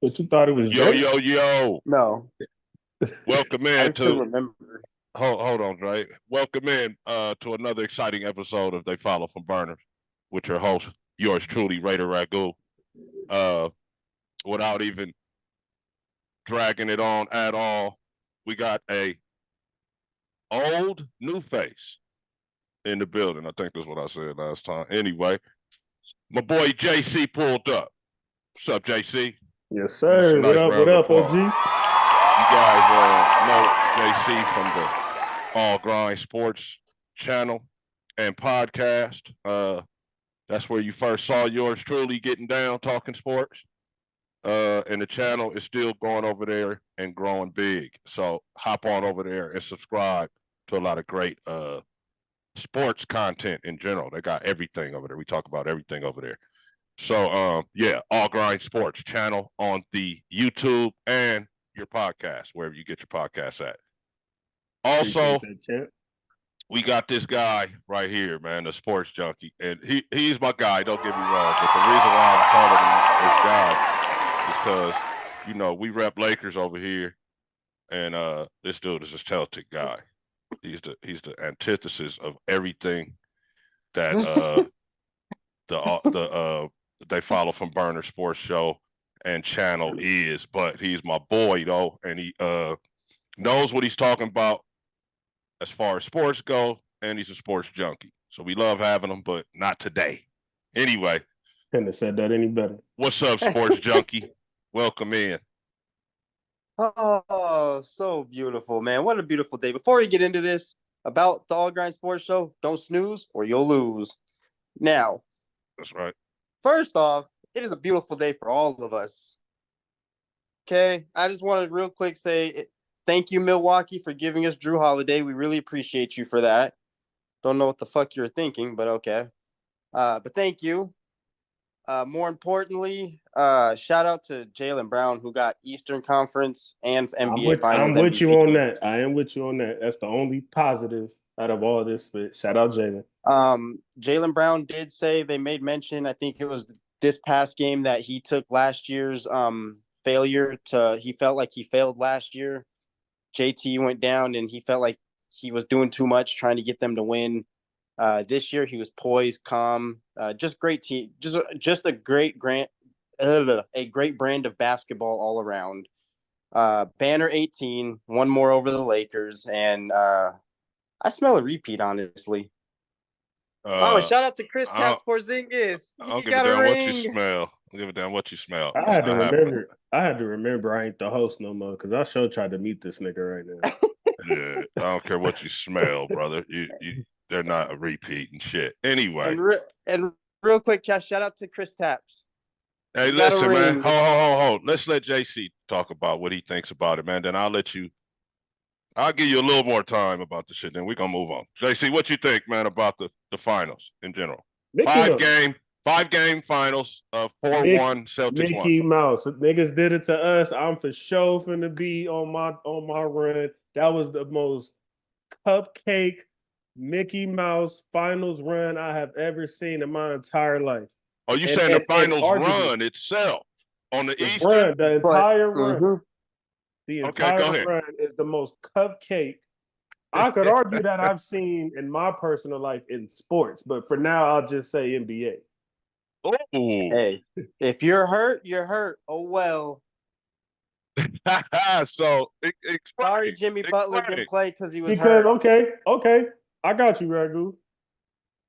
But you thought it was Yo, Drake? yo, yo. No, Welcome I in just couldn't to remember. hold on, Dre. Welcome in to another exciting episode of They Follow from Burners with your host, yours truly, Raider Ragu. Uh Without even dragging it on at all, we got a old new face in the building. I think that's what I said last time. Anyway, my boy JC pulled up. What's up, JC? Yes, Give us a sir. What nice up? What round of up, applause. OG? You guys know JC from the All Grind Sports channel and podcast. That's where you first saw yours truly getting down talking sports. And the channel is still going over there and growing big. So hop on over there and subscribe to a lot of great sports content in general. They got everything over there. We talk about everything over there. So yeah, All Grind Sports channel on the YouTube and your podcast, wherever you get your podcasts at. Appreciate Also, that, champ. we got this guy right here, man, the Sports Junkie, and he's my guy. Don't get me wrong, but the reason why I'm calling him this guy is because we rep Lakers over here, and this dude is a Celtic guy. He's the antithesis of everything that the They Follow from Burner Sports Show and channel is, but he's my boy though, and he knows what he's talking about as far as sports go, and he's a sports junkie. So we love having him, but not today. Anyway, Couldn't have said that any better. what's up, sports junkie? Welcome in. Oh, so beautiful, man. What a beautiful day. Before we get into this about the All Grind Sports Show, don't snooze or you'll lose. Now, That's right. first off, it is a beautiful day for all of us. Okay, I just want to real quick say thank you, Milwaukee, for giving us Drew Holiday. We really appreciate you for that. Don't know what the fuck you're thinking, but okay. But thank you. More importantly, shout out to Jaylen Brown, who got Eastern Conference and NBA Finals I'm with you MVP. on that. I am with you on that. That's the only positive out of all this. But shout out Jalen. Jaylen Brown did say they made mention, I think it was this past game, that he took last year's failure to, he felt like he failed last year. JT went down and he felt like he was doing too much trying to get them to win. This year he was poised, calm, just great team, just a great brand of basketball all around. Banner 18, one more over the Lakers, and I smell a repeat, honestly. Shout out to Chris Taps Porzingis. I don't You give a got a damn what you ring. smell. I don't give a damn what you smell. I had to remember. I had to remember I ain't the host no more because I sure tried to meet this nigga right now. Yeah, I don't care what you smell, brother. They're not a repeat and shit. Anyway, and real quick, shout out to Chris Taps. hey, You got a listen, man. ring. Hold. Let's let JC talk about what he thinks about it, man. Then I'll give you a little more time about the shit. Then we're gonna move on. JC, what you think, man, about the finals in general? Mickey Mouse. Five game finals. 4-1 Celtics Mickey won. Mouse. Niggas did it to us. I'm for sure finna be on my run. That was the most cupcake Mickey Mouse finals run I have ever seen in my entire life. Oh, you saying the finals run itself on the Eastern? The entire run. Mm-hmm. The entire run is the most cupcake. I could argue that I've seen in my personal life in sports, but for now, I'll just say NBA. Oh. Hey, if you're hurt, you're hurt. Oh, well. So, sorry, Jimmy Butler didn't play because he was hurt. Okay. I got you, Ragu.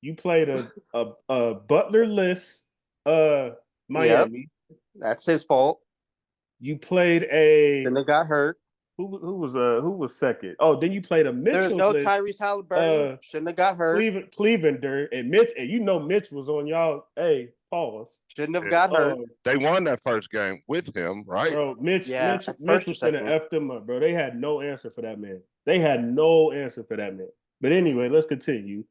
You played a Butler-less Miami. Yep. That's his fault. You played a. Then they got hurt. Who was second? Oh, then you played a Mitchell. There's no Tyrese Halliburton. Shouldn't have got hurt. Clevelander and Mitch, and Mitch was on y'all. Hey, pause. Shouldn't have got hurt. They won that first game with him, right? Bro, Mitch was gonna F them up, bro. They had no answer for that man. But anyway, let's continue.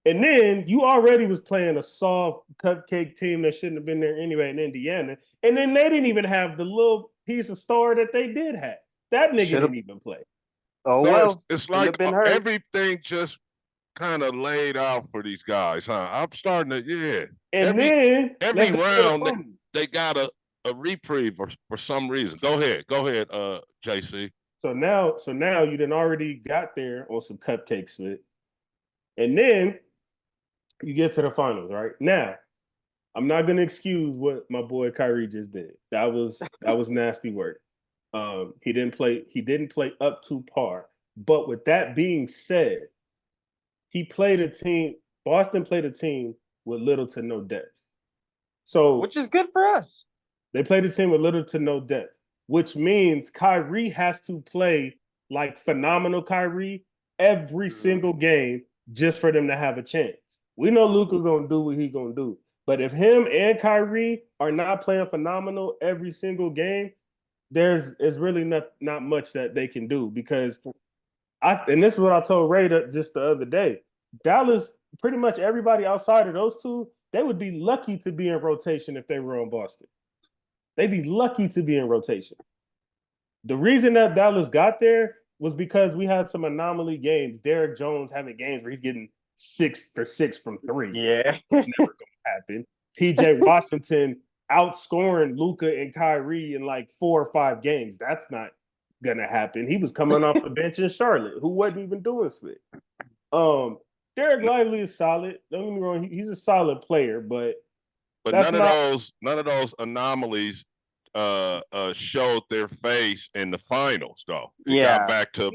And then you already was playing a soft cupcake team that shouldn't have been there anyway in Indiana. And then they didn't even have the little piece of star that they did have. That nigga didn't even play. Oh, so well. It's like everything just kind of laid out for these guys, huh? I'm starting to, And every round, they got a a reprieve for some reason. Go ahead, JC. So now you done already got there on some cupcakes, Smith. And then you get to the finals, right? Now, I'm not gonna excuse what my boy Kyrie just did. That was nasty work. He didn't play up to par. But with that being said, he played a team. Boston played a team with little to no depth. So which is good for us. they played a team with little to no depth, which means Kyrie has to play like phenomenal Kyrie every single game just for them to have a chance. We know Luka gonna do what he gonna do, but if him and Kyrie are not playing phenomenal every single game, is really not much that they can do because and this is what I told Ray just the other day. Dallas, pretty much everybody outside of those two, they would be lucky to be in rotation if they were on Boston. They'd be lucky to be in rotation. The reason that Dallas got there was because we had some anomaly games. Derrick Jones having games where he's getting 6 for 6 from 3. Yeah. It's never going to happen. PJ Washington outscoring Luka and Kyrie in like 4 or 5 games. That's not going to happen. He was coming off the bench in Charlotte, who wasn't even doing shit. Derek Lively is solid. Don't get me wrong, he's a solid player, but none of those anomalies showed their face in the finals, though. It got back to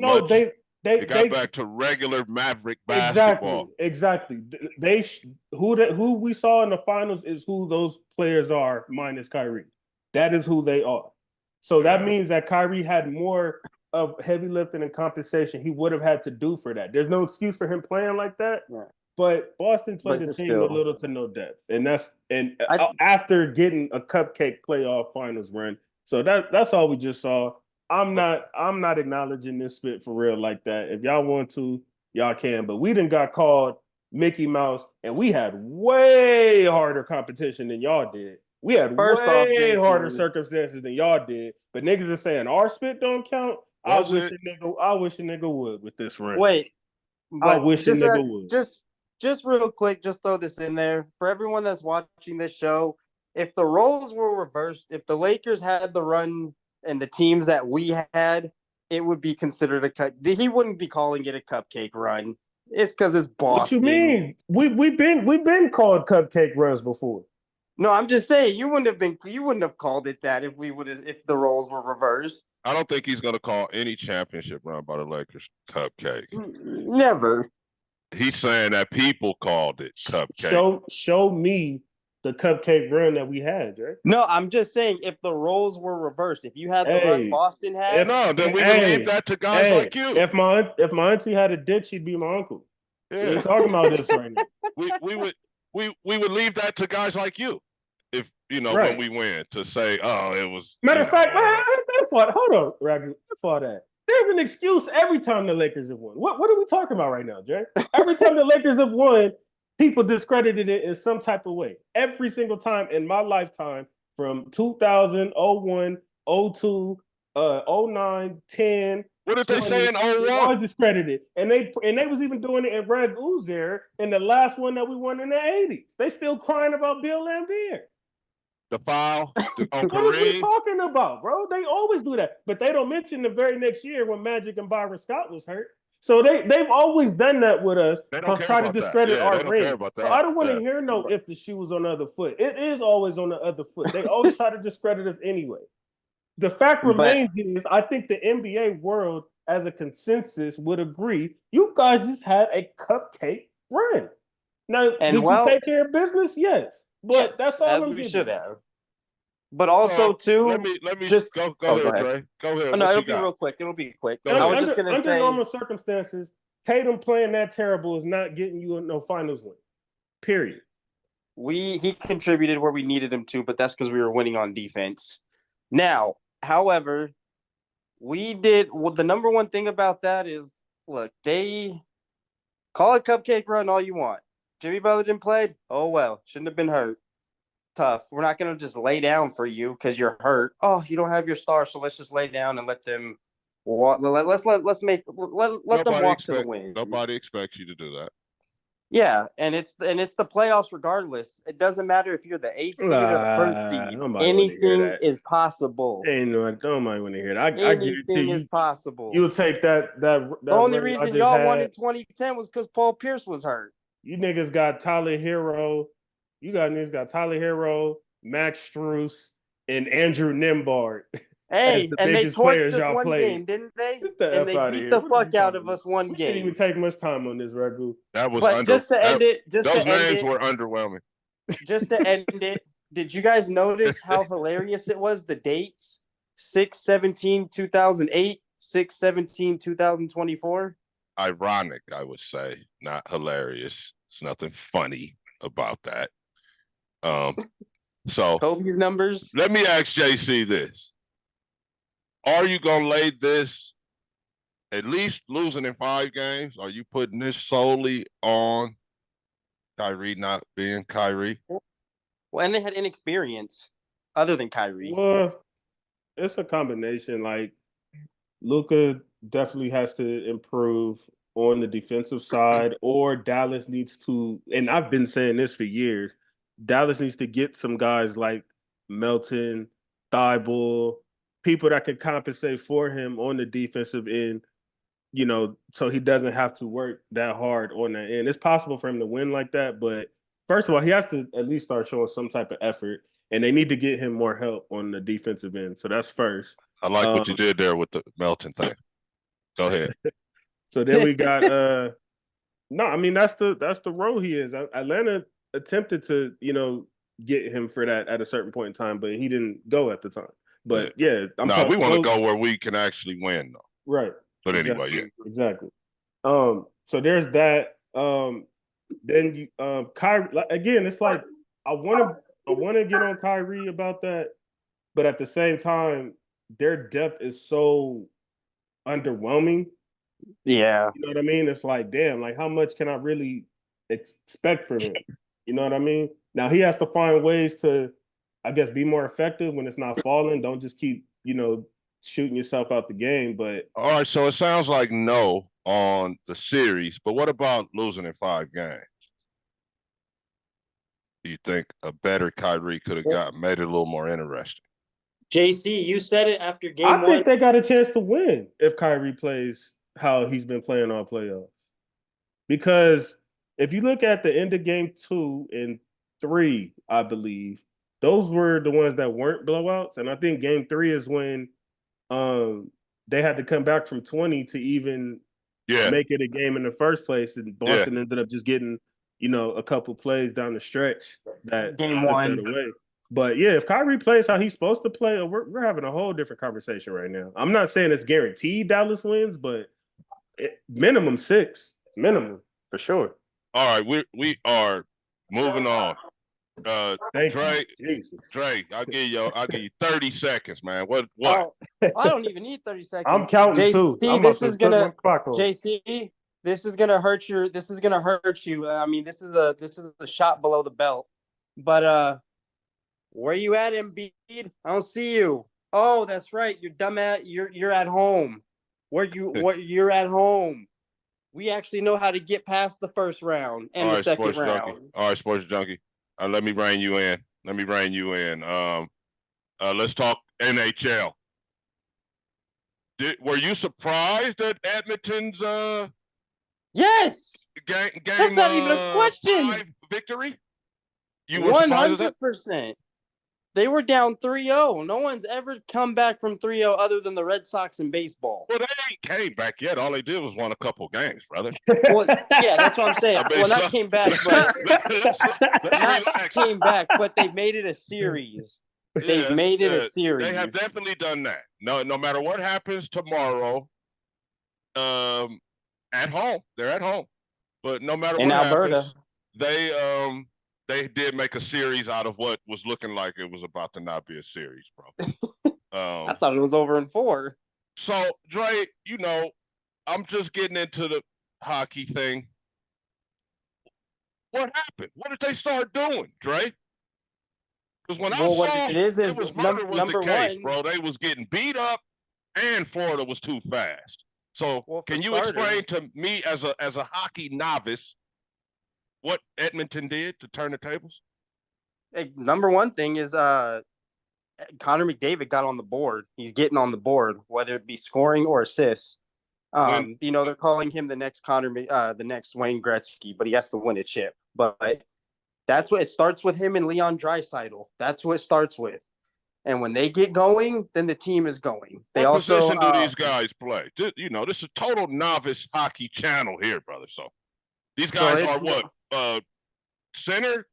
back to regular Maverick basketball. Exactly. Who we saw in the finals is who those players are minus Kyrie. That is who they are. So that means that Kyrie had more of heavy lifting and compensation he would have had to do for that. There's no excuse for him playing like that. Yeah. But Boston played a team with little to no depth, and after getting a cupcake playoff finals run. So that's all we just saw. I'm not acknowledging this spit for real like that. If y'all want to, y'all can. But we done got called Mickey Mouse, and we had way harder competition than y'all did. We had way harder circumstances than y'all did. But niggas are saying our spit don't count. I wish a nigga would with this run. Wait, I wish a nigga would. Just real quick, just throw this in there for everyone that's watching this show. If the roles were reversed, if the Lakers had the run and the teams that we had, it would be considered a cut. He wouldn't be calling it a cupcake run. It's because it's Boston. What you mean? We've been called cupcake runs before. No, I'm just saying you wouldn't have called it that if the roles were reversed. I don't think he's gonna call any championship run by the Lakers cupcake. Never. He's saying that people called it cupcake. Show me the cupcake run that we had, right? No, I'm just saying if the roles were reversed, if you had the run Boston had, then we would leave that to guys like you. If my auntie had a dick, she'd be my uncle. Yeah. We're talking about this right now. We would leave that to guys like you. If when we win, to say, oh, it was matter of fact, hold on, Ragu, for that. There's an excuse every time the Lakers have won. What are we talking about right now, Jay? Every time the Lakers have won, people discredited it in some type of way. Every single time in my lifetime, from 2000, 01, 02, 09, 10. What did they say in 01? Always discredited. And they was even doing it in Ragu's there in the last one that we won in the 80s. They still crying about Bill Laimbeer. The foul on What are we talking about, bro? They always do that. But they don't mention the very next year when Magic and Byron Scott was hurt. So they've always done that with us to try to discredit our ring. So I don't want to hear if the shoe was on the other foot. It is always on the other foot. They always try to discredit us anyway. The fact remains is I think the NBA world as a consensus would agree you guys just had a cupcake run. Now, did you take care of business? Yes. But that's all I'm we should have. But also, too, let me just go ahead, Dre. Go ahead. Oh, no, it'll be real quick. It'll be quick. I was just going to say, under normal circumstances, Tatum playing that terrible is not getting you no finals win. Period. He contributed where we needed him to, but that's because we were winning on defense. Now, however, the number one thing about that is, look, they call it cupcake run all you want. Jimmy Butler didn't play? Oh, well, shouldn't have been hurt. Tough. We're not going to just lay down for you because you're hurt. Oh, you don't have your star, so let's just lay down and let them walk. Let them walk to the win. Nobody expects you to do that. Yeah, and it's the playoffs regardless. It doesn't matter if you're the 8th seed or the first seed. Nobody want to hear Anything that. is possible. Ain't no, nobody want to hear that. I guarantee Anything is you, possible. you'll take that The only run y'all reason just y'all won had. in 2010 was because Paul Pierce was hurt. You niggas got Tyler Hero. You got niggas got Tyler Hero, Max Struess, and Andrew Nimbard as Hey, the and they biggest torched players us y'all one played. game, didn't they? Get the And F they out of beat here. the What are you fuck out talking of about? us one We didn't even game. take much time on this, Ragu. That was But just to end it, just to end it, did you guys notice how hilarious it was? The dates 6/17/2008, 6/17/2024. Ironic, I would say, not hilarious. There's nothing funny about that. So Kobe's numbers. let me ask JC this. Are you gonna lay this at least losing in 5 games? Are you putting this solely on Kyrie not being Kyrie? Well, and they had inexperience other than Kyrie. Well, it's a combination. Like Luka definitely has to improve on the defensive side, or Dallas needs to. And I've been saying this for years. Dallas needs to get some guys like Melton, Thibault, people that can compensate for him on the defensive end. So he doesn't have to work that hard on that end. It's possible for him to win like that, but first of all, he has to at least start showing some type of effort, and they need to get him more help on the defensive end. So that's first. I like what you did there with the Melton thing. Go ahead. So then we got no, I mean that's the role he is. Atlanta attempted to, get him for that at a certain point in time, but he didn't go at the time. But yeah, we want to go where we can actually win though. Right. But exactly, anyway, yeah. Exactly. So there's that. Then you Kyrie again, it's like I wanna get on Kyrie about that, but at the same time, their depth is so underwhelming. Yeah. You know what I mean? It's like, damn, like how much can I really expect from him? You know what I mean? Now he has to find ways to, I guess, be more effective when it's not falling. Don't just keep, shooting yourself out the game. But all right, so it sounds like no on the series, but what about losing in 5 games? Do you think a better Kyrie could have made it a little more interesting? JC, you said it after game I one. think they got a chance to win if Kyrie plays how he's been playing all playoffs. Because if you look at the end of game 2 and 3, I believe, those were the ones that weren't blowouts. And I think game 3 is when they had to come back from 20 to even make it a game in the first place. And Boston ended up just getting, a couple plays down the stretch that game took 1 that away. But yeah, if Kyrie plays how he's supposed to play, we're having a whole different conversation right now. I'm not saying it's guaranteed Dallas wins, but minimum 6, minimum for sure. All right, we are moving on. Dre, I'll give you 30 seconds, man. What? Oh, I don't even need 30 seconds. I'm counting too. This is gonna JC. This is gonna hurt you. This is gonna hurt you. I mean, this is a shot below the belt. But where you at, Embiid? I don't see you. Oh, that's right. You're dumb at you're at home. You're at home. We actually know how to get past the first round and the second round. All right, Sports Junkie. Let me rein you in. Let's talk NHL. Were you surprised at Edmonton's Yes. Game That's not even a question. 5 victory? You were 100%. They were down 3-0. No one's ever come back from 3-0 other than the Red Sox in baseball. Well, they ain't came back yet. All they did was won a couple games, brother. Well, yeah, that's what I'm saying. Not came back, but but they made it a series. They've made it a series. They have definitely done that. No matter what happens tomorrow, at home, they're at home. But no matter what happens, they did make a series out of what was looking like it was about to not be a series, bro. I thought it was over in 4. So, Dre, I'm just getting into the hockey thing. What happened? What did they start doing, Dre? Because when I saw it was murder was the case, bro. They was getting beat up, and Florida was too fast. So, can you explain to me as a hockey novice what Edmonton did to turn the tables? Number one thing is Connor McDavid got on the board. He's getting on the board, whether it be scoring or assists. They're calling him the next the next Wayne Gretzky, but he has to win a chip. But that's what it starts with, him and Leon Draisaitl. That's what it starts with. And when they get going, then the team is going. What position do these guys play? This is a total novice hockey channel here, brother. So these guys are what? Center,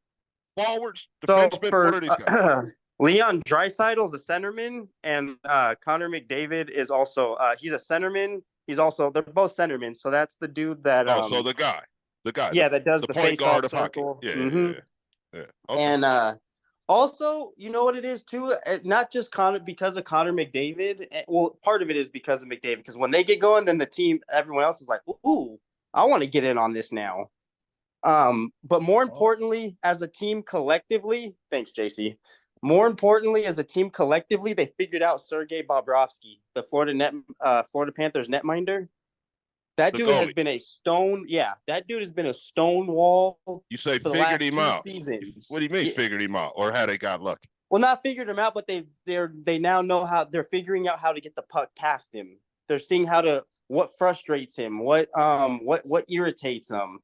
forwards, defensemen? What are these guys? Leon Draisaitl is a centerman, and Connor McDavid is also he's a centerman. They're both centermen. So that's the dude that. So the guy. Yeah, that does the point guard of circle. hockey. Yeah. Okay. And also, you know what it is too? Not just because of Connor McDavid. Well, part of it is because of McDavid. Because when they get going, then the team, everyone else is like, "Ooh, I want to get in on this now." But more importantly, as a team collectively, thanks, JC. More importantly, as a team collectively, they figured out Sergei Bobrovsky, the Florida Panthers netminder. That dude has been a stone. Yeah, that dude has been a stone wall. You say for the figured last him 2 out. seasons. What do you mean figured him out, or how they got lucky? Well, not figured him out, but they now know how. They're figuring out how to get the puck past him. They're seeing what frustrates him, what irritates him.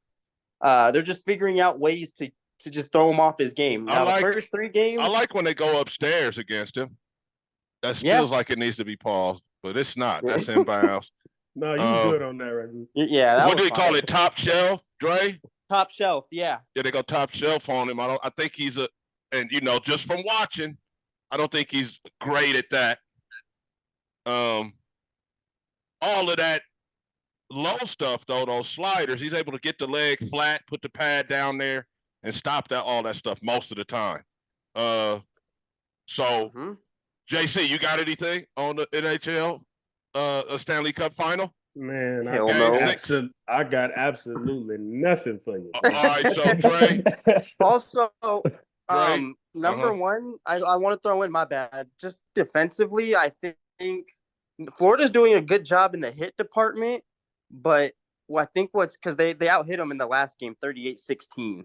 They're just figuring out ways to just throw him off his game. Now, the first 3 games, I like when they go upstairs against him. That feels like it needs to be paused, but it's not. That's inbounds. No, you was good on that, Ragu. Yeah. What do they call it? Top shelf, Dre? Top shelf, yeah. Yeah, they go top shelf on him. I think he's just from watching, I don't think he's great at that. All of that low stuff though, those sliders, he's able to get the leg flat, put the pad down there, and stop all that stuff most of the time. JC, you got anything on the NHL a Stanley Cup final? Man, I got absolutely nothing for you. All right, so Trey. Also, number one, I want to throw in, my bad, just defensively, I think Florida's doing a good job in the hit department, but I think because they out-hit them in the last game 38-16.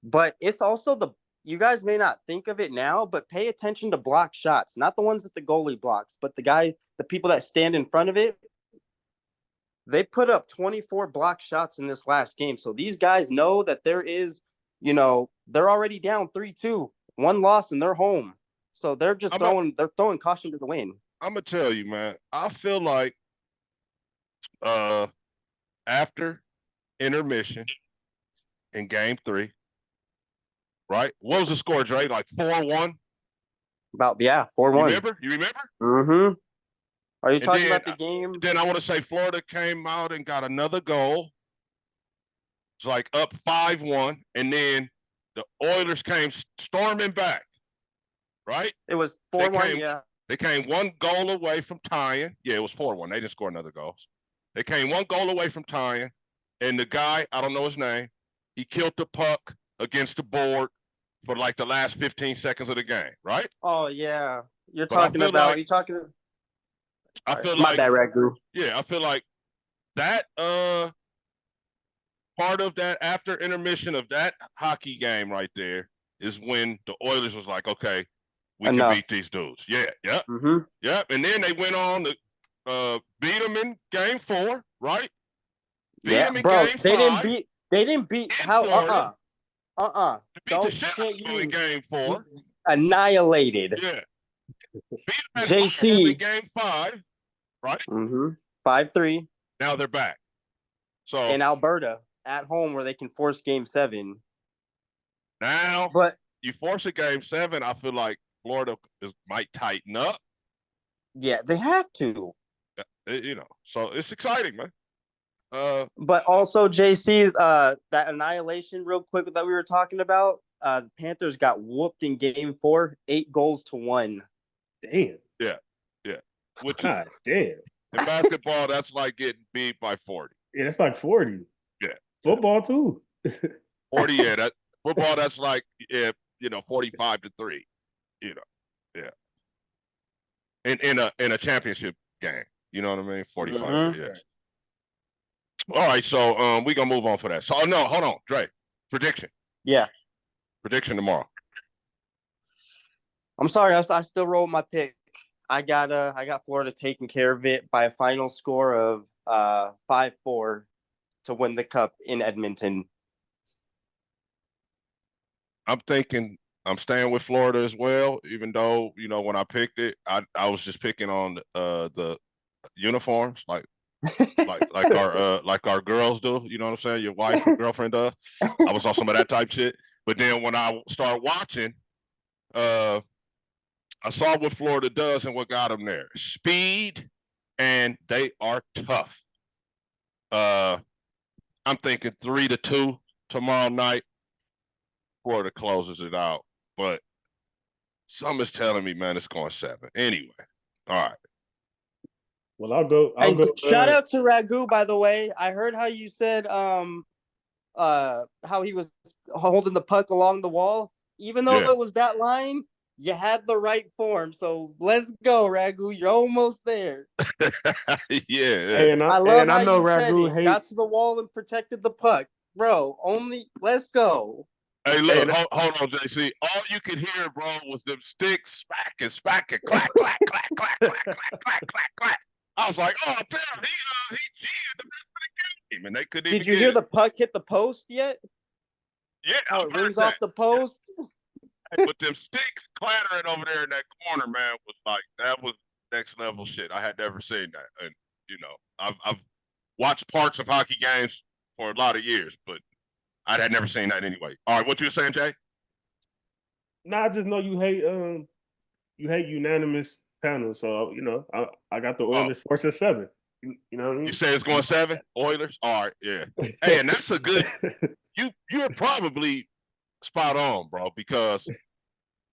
But it's also you guys may not think of it now, but pay attention to block shots, not the ones that the goalie blocks, but the people that stand in front of it. They put up 24 block shots in this last game. So these guys know that there is, they're already down 3-2, 1 loss, and they're home. So they're just throwing caution to the wind. I'm gonna tell you, man, I feel like after intermission in game 3, right? What was the score, Dre? Like 4-1? About 4-1. You remember? Mm-hmm. Are you talking about the game? Then I want to say Florida came out and got another goal. It's like up 5-1, and then the Oilers came storming back, right? It was 4-1, yeah. They came 1 goal away from tying. Yeah, it was 4-1. They didn't score another goal. They came 1 goal away from tying, and the guy, I don't know his name, he killed the puck against the board for like the last 15 seconds of the game, right? Oh, yeah. I feel like my bad, Ragu. Yeah, I feel like that part of that after intermission of that hockey game right there is when the Oilers was like, okay, we can beat these dudes. Yeah, yep. Mm-hmm. Yep. And then they went on to beat them in game 4, right? Beat them in game 5. They didn't beat how Beat the shit out of them in game 4. Annihilated. Yeah. JC in game 5, right? Mm-hmm. 5-3. Now they're back. So in Alberta at home, where they can force game 7. Now, but you force a game 7, I feel like Florida might tighten up. Yeah, they have to. So it's exciting, man. But also, JC, that annihilation, real quick, that we were talking about. The Panthers got whooped in game 4, 8-1. Damn. Yeah. God damn. In basketball, that's like getting beat by 40. Yeah, that's like 40. Yeah. Football too. 40. Yeah. That football. That's like 45-3. Yeah. In a championship game. You know what I mean? 45. Mm-hmm. Yeah. All right, so we gonna move on for that. So no, hold on, Dre. Prediction. Yeah. Prediction tomorrow. I'm sorry. I still roll my pick. I got Florida taking care of it by a final score of 5-4 to win the cup in Edmonton. I'm staying with Florida as well, even though, when I picked it, I was just picking on the uniforms, like our girls do, you know what I'm saying? Your wife or girlfriend does. I was on some of that type shit. But then when I started watching, I saw what Florida does and what got them there. Speed, and they are tough. I'm thinking 3-2 tomorrow night. Florida closes it out. But some is telling me, man, it's going 7. Anyway, all right. Well, I'll go. Shout out to Ragu, by the way. I heard how you said how he was holding the puck along the wall. Even though it was that line, you had the right form. So let's go, Ragu. You're almost there. Yeah. And I love how I know you Ragu said it. Got to the wall and protected the puck. Bro, let's go. Hey, look, hold on, JC. All you could hear, bro, was them sticks smacking, clack, clack, clack, clack, clack, clack, clack, clack, clack. I was like, oh, damn, he cheated the rest of the game, and they couldn't even Did you hear the puck hit the post yet? Yeah, how it rings off the post. Hey, but them sticks clattering over there in that corner, man, was like, that was next level shit. I had never seen that, and I've watched parts of hockey games for a lot of years, but I had never seen that anyway. All right, what you were saying, Jay? I just know you hate unanimous panels, so I got the Oilers force at 7. You know what I mean? You say it's going 7? Oilers? All right, yeah. Hey, and that's a good. You're probably spot on, bro, because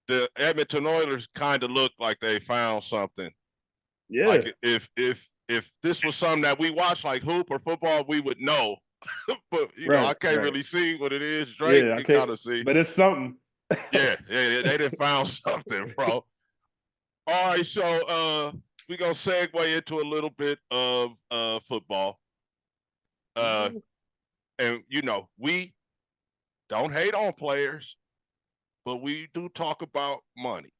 the Edmonton Oilers kind of look like they found something. Yeah. Like if this was something that we watch like hoop or football, we would know. But I can't really see what it is. Drake can kind of see. But it's something. yeah, they done found something, bro. All right, so we're gonna segue into a little bit of football. And we don't hate on players, but we do talk about money.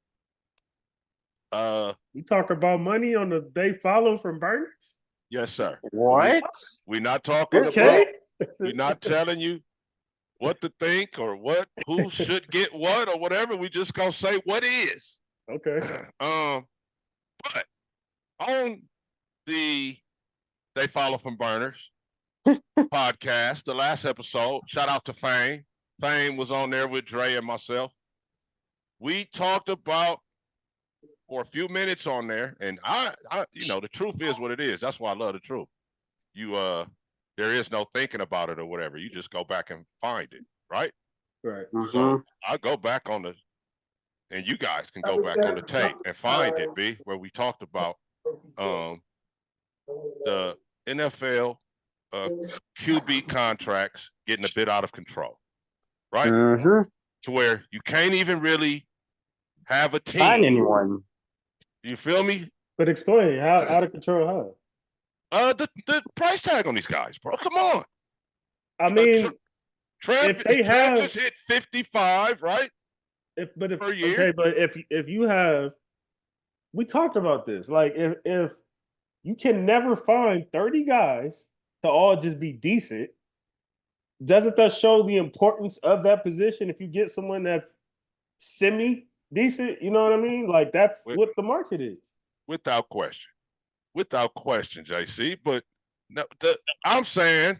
You talk about money on the day follow from Burners? Yes, sir. What? We're not talking about. We're not telling you what to think or who should get what or whatever. We just gonna say what is. Okay. But on the They Follow from Burners podcast, the last episode, shout out to Fame. Fame was on there with Dre and myself. We talked about for a few minutes on there, and I the truth is what it is. That's why I love the truth. There is no thinking about it or whatever. You just go back and find it, right? Right. So I go back on and you guys can go back on the tape and find it, B, where we talked about the NFL QB contracts getting a bit out of control, right? To where you can't even really have a team. Sign anyone. You feel me? But explain how out of control how? The price tag on these guys, bro. Come on. I mean, Trev just hit 55, right? Per year. Okay, but if you have, we talked about this. Like if you can never find 30 guys to all just be decent, doesn't that show the importance of that position? If you get someone that's semi decent, you know what I mean? Like that's what the market is. Without question, JC. But I'm saying,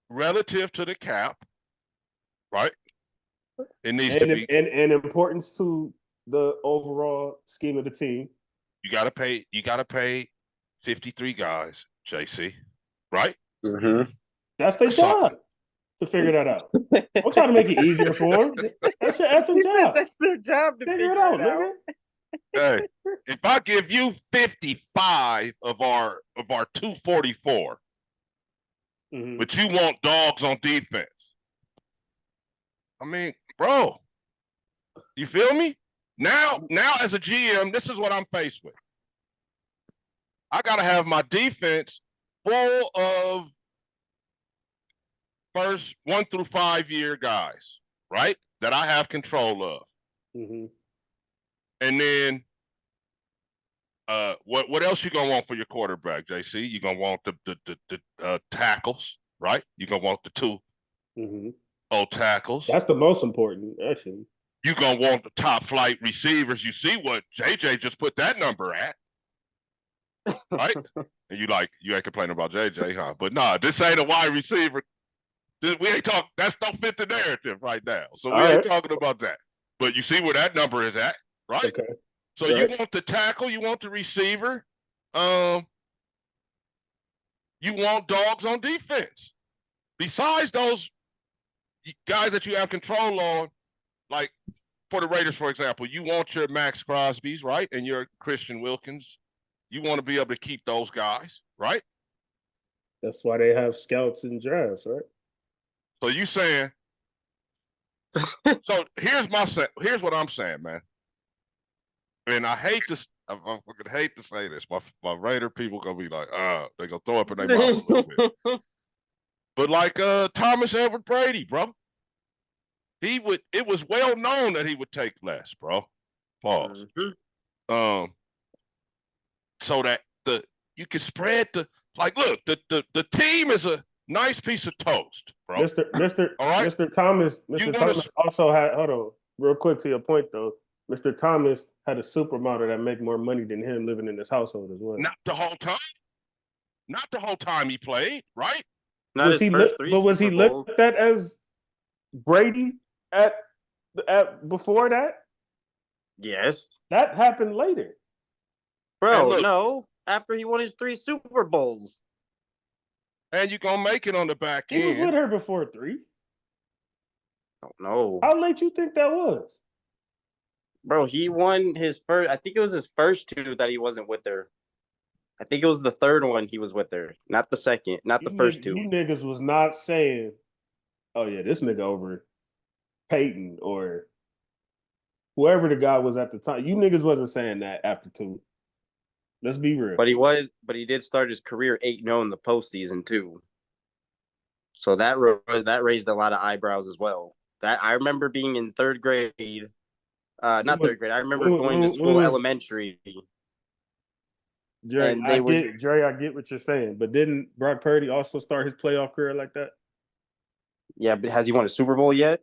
relative to the cap, right? It needs to be and importance to the overall scheme of the team. You gotta pay 53 guys, JC, right? That's their job to figure that out. I'm trying to make it easier for them. That's your effing job. That's their job to figure it out. Nigga. Hey, if I give you 55 of our 244, but you want dogs on defense, I mean, bro, you feel me? Now as a GM, this is what I'm faced with. I gotta have my defense full of first 1 through 5 year guys, right? That I have control of. Mm-hmm. And then what else you gonna want for your quarterback, JC? You gonna want the tackles, right? You gonna want the 2 tackles. That's the most important, actually. You gonna want the top flight receivers. You see what JJ just put that number at, right? And you ain't complaining about JJ, huh? But nah, this ain't a wide receiver. We ain't talking. That's don't fit the narrative right now. So we ain't talking about that. But you see where that number is at, right? Okay. So you want the tackle, you want the receiver, you want dogs on defense. Besides those guys that you have control on, like for the Raiders, for example, you want your Max Crosby's, right? And your Christian Wilkins. You want to be able to keep those guys, right? That's why they have scouts and drafts, right? So you saying so here's what I'm saying, man. And I hate to I fucking hate to say this. My Raider people gonna be like, they gonna throw up in their mouth a little bit. But like Thomas Edward Brady, bro. It was well known that he would take less, bro. Pause. Mm-hmm. So that you can spread look, the team is a nice piece of toast, bro. All right? Mr. Thomas also had, hold on, real quick to your point though. Mr. Thomas had a supermodel that make more money than him living in this household as well. Not the whole time. Not the whole time he played, right? Was he looked at as Brady at before that? Yes. That happened later. Bro, no. After he won his 3 Super Bowls. And you're going to make it on the back end. He was with her before 3. I don't know. How late you think that was? Bro, he won his first, I think it was his first 2 that he wasn't with her. I think it was the third one he was with her. Not the second, not the first 2. You niggas was not saying, oh yeah, this nigga over Peyton or whoever the guy was at the time. You niggas wasn't saying that after 2. Let's be real. But he did start his career 8-0 in the postseason too. So that raised a lot of eyebrows as well. That I remember being in 3rd grade. Not 3rd grade. I remember going to school elementary. Dre, I get what you're saying, but didn't Brock Purdy also start his playoff career like that? Yeah, but has he won a Super Bowl yet?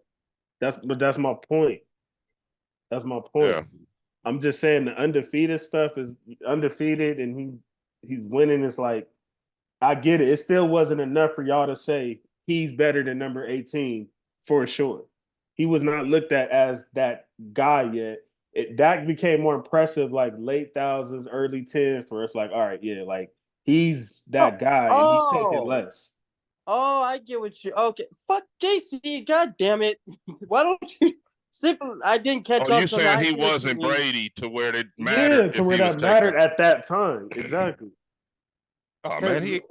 That's my point. That's my point. Yeah. I'm just saying the undefeated stuff is undefeated, and he's winning. It's like, I get it. It still wasn't enough for y'all to say he's better than number 18 for sure. He was not looked at as that guy yet. That became more impressive like late thousands, early 10s, where it's like, all right, yeah, like he's that guy and he's taking less. Oh, I get what you. Okay, fuck JC. God damn it! Why don't you? I didn't catch up. Oh, you saying he wasn't Brady to where it mattered? Yeah, to where that mattered at that time. Exactly. Oh man, he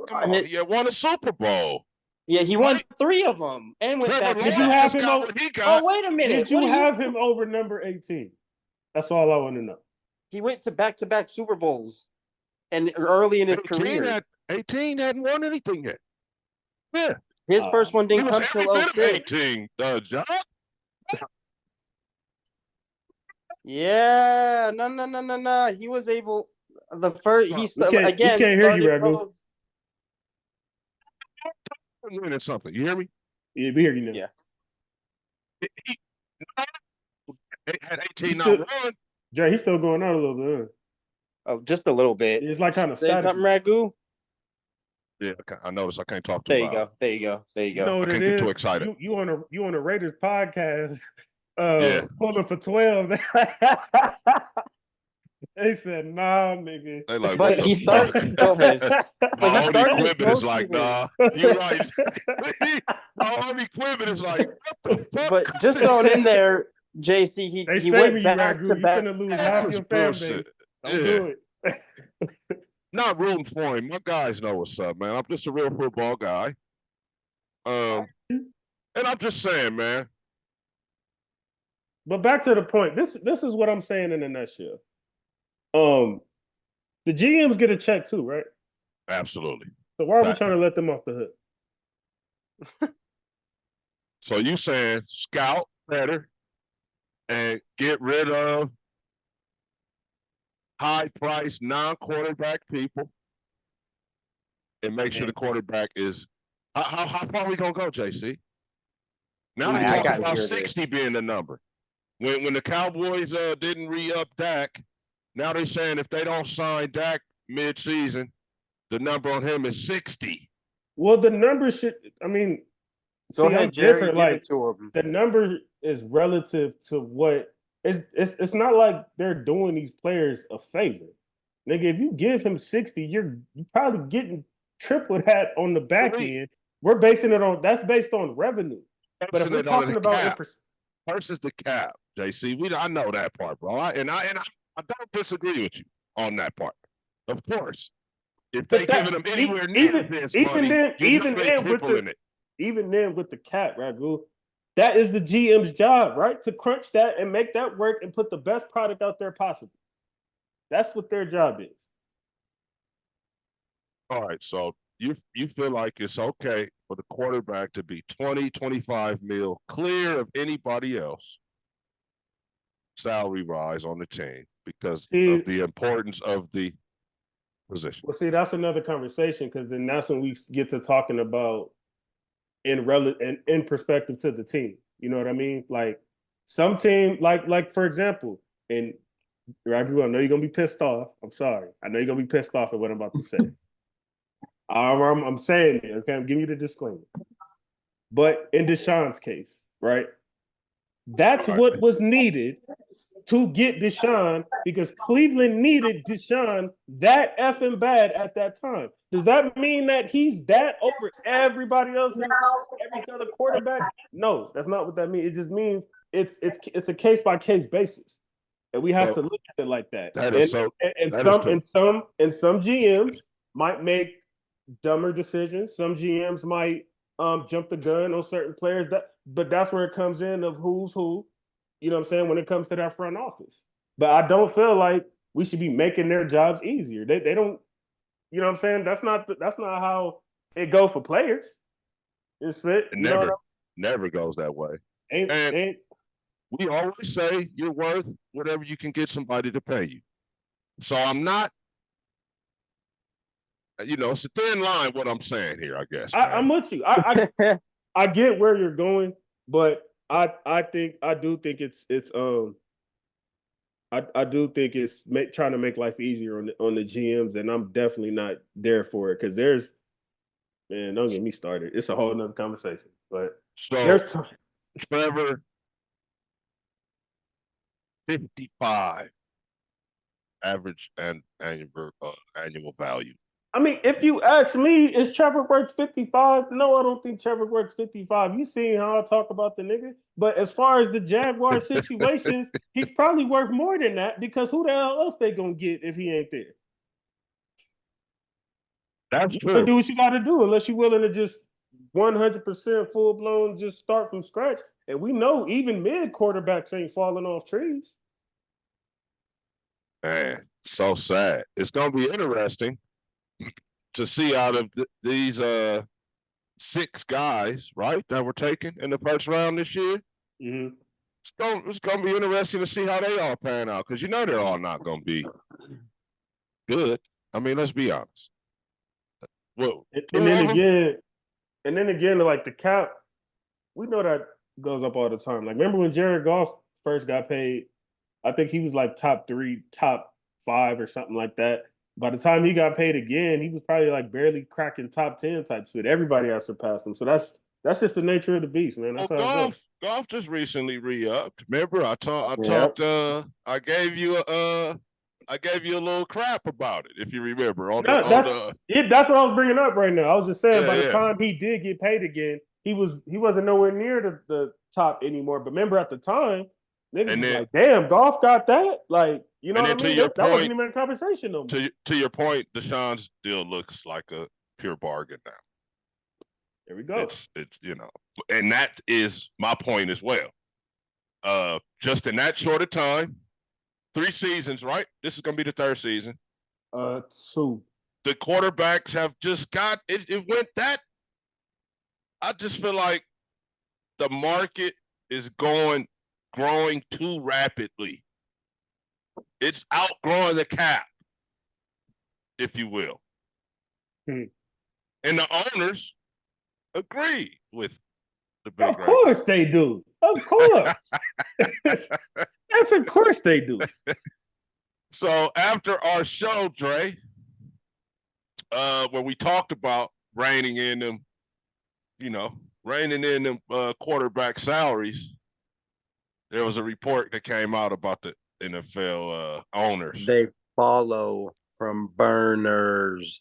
had won a Super Bowl. Yeah, he won 3 of them and went back. Did you have him over? Oh, wait a minute. Did you have him over number 18? That's all I want to know. He went to back-to-back Super Bowls, and early in his career. 18 hadn't won anything yet. Yeah, his first one didn't come till 06. 18, John. Yeah, no. He was able. The first he again. We can't hear you, Ragu. Something. You hear me? Yeah, we hear you now. Yeah. He had 18 not run. Jay, he's still going out a little bit. Huh? Oh, just a little bit. It's like kind of static. Something, Ragu? Yeah, I noticed I can't talk too loud. There you go. You know what I can't get too excited. You on a Raiders podcast. Pulling for 12. They said, nah, nigga. They like, but he starts. Go ahead. My only equipment is like, nah. You're right. My only equipment is like, what the fuck? But just throwing in there, JC, he went back to back. You're gonna lose half your fan base. Don't do it. Not rooting for him. My guys know what's up, man. I'm just a real football guy. And I'm just saying, man. But back to the point. This is what I'm saying in a nutshell. The GMs get a check too, right? Absolutely. So why are we trying to let them off the hook? So you saying scout better and get rid of high-priced non-quarterback people and make sure the quarterback is how far are we gonna go, JC? Now they I talking gotta about hear 60 this. being the number. When the Cowboys didn't re-up Dak, now they're saying if they don't sign Dak mid-season, the number on him is 60. Well, the number should. I mean, Go see, I'm ahead, Jerry. different. Give Like it to him. the number is relative to what it's not like they're doing these players a favor. Nigga, if you give him 60, you're probably getting triple that on the back end. We're basing it on that's based on revenue. But if Basing we're it on the talking about cap versus the cap, JC, I know that part, bro. I don't disagree with you on that part. Of course, if they but giving that them anywhere near this money, you know they tripling it. Even then with the cap, Ragu, that is the GM's job, right? To crunch that and make that work and put the best product out there possible. That's what their job is. All right, so you feel like it's okay for the quarterback to be 20, 25 mil clear of anybody else salary rise on the team because of See, the importance of the position. well, see, that's another conversation because then that's when we get to talking about in perspective to the team. You know what I mean? Like some team, like for example, and Ragu, I know you're gonna be pissed off. I'm sorry. I know you're gonna be pissed off at what I'm about to say. I'm saying it. Okay, I'm giving you the disclaimer. But in Deshaun's case, right? That's Right. what was needed to get Deshaun because Cleveland needed Deshaun that effing bad at that time. Does that mean that he's that over everybody else and every other quarterback? No, that's not what that means. It just means it's a case by case basis, and we have to look at it like that. That is so. And That is true. some GMs might make dumber decisions. Some GMs might jump the gun on certain players. But that's where it comes in of who's who. You know what I'm saying when it comes to that front office. But I don't feel like we should be making their jobs easier. They don't. You know what I'm saying? That's not how it go for players. It's fit. It You know what never goes that way. ain't We always say you're worth whatever you can get somebody to pay you. So I'm not, it's a thin line what I'm saying here, I guess. I'm with you. I get where you're going, but I do think it's I do think it's trying to make life easier on the GMs, and I'm definitely not there for it because don't get me started. It's a whole nother conversation, but there's time. Trevor, 55 average and annual value. I mean, if you ask me, is Trevor worth 55? No, I don't think Trevor worth 55. You seen how I talk about the nigga? But as far as the Jaguar situations, he's probably worth more than that because who the hell else they gonna get if he ain't there? That's true. You do what you got to do unless you're willing to just 100% full blown just start from scratch. And we know even mid quarterbacks ain't falling off trees. Man, so sad. It's gonna be interesting to see out of these 6 guys, right, that were taken in the first round this year. Mm-hmm. It's gonna be interesting to see how they all pan out because they're all not gonna be good. I mean, let's be honest. Well, and then again, like the cap, we know that goes up all the time. Like, remember when Jared Goff first got paid? I think he was like top 3, top 5, or something like that. By the time he got paid again, he was probably like barely cracking top 10 type shit. Everybody has surpassed him. So that's just the nature of the beast, man. That's how it goes. Goff just recently re-upped. Remember, I gave you a little crap about it, if you remember. That's what I was bringing up right now. I was just saying by the time he did get paid again, he wasn't nowhere near the top anymore. But remember at the time, niggas was like, damn, Goff got that? Like, you know what I mean? That wasn't even a conversation no more. To your point, Deshaun's deal looks like a pure bargain now. There we go. It's and that is my point as well. Just in that short of time, 3 seasons, right? This is gonna be the 3rd season. 2. The quarterbacks have just got it went that. I just feel like the market is growing too rapidly. It's outgrowing the cap, if you will. And the owners agree with the big Of course they do. Of course. That's of course they do. So after our show, Dre, when we talked about reining in them quarterback salaries, there was a report that came out about the NFL owners. They follow from burners.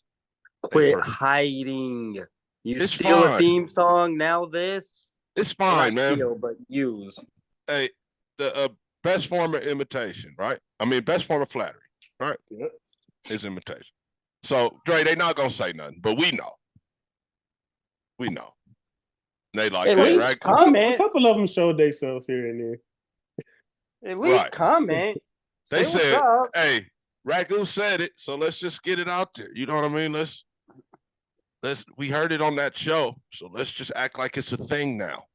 Quit hiding. You It's steal fine. a theme song, now this? It's fine, man. Steal, but use. Hey, the best form of imitation, right? I mean, best form of flattery, right? Yep. Is imitation. So, Dre, they not gonna say nothing, but we know. We know. They like, at least right? comment. A couple of them showed themselves here and there. At least comment. They Say said, what's up. "Hey, Ragu said it, so let's just get it out there." You know what I mean? Let's. We heard it on that show, so let's just act like it's a thing now.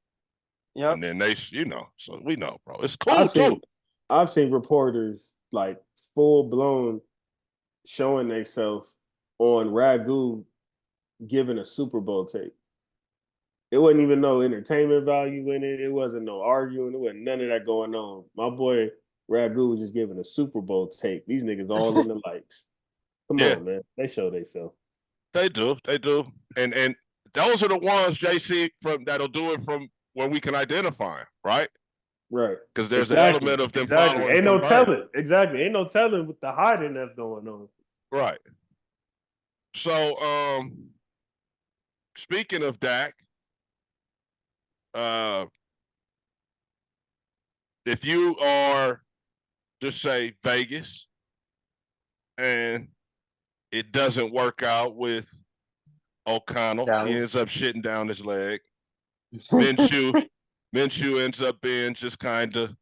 Yeah. And then they, so we know, bro. It's cool too. I've seen reporters like full blown showing themselves on Ragu giving a Super Bowl tape. It wasn't even no entertainment value in it. It wasn't no arguing. It wasn't none of that going on. My boy Ragu was just giving a Super Bowl tape. These niggas all in the lights. Come on, man. They show themselves. They do. And those are the ones, JC, that'll do it from when we can identify them, right? Right. Because there's an element of them following. Ain't no telling. Exactly. Ain't no telling with the hiding that's going on. Right. So, speaking of Dak, if you are, just say, Vegas, and it doesn't work out with O'Connell, he ends up shitting down his leg. Minshew ends up being just kind of,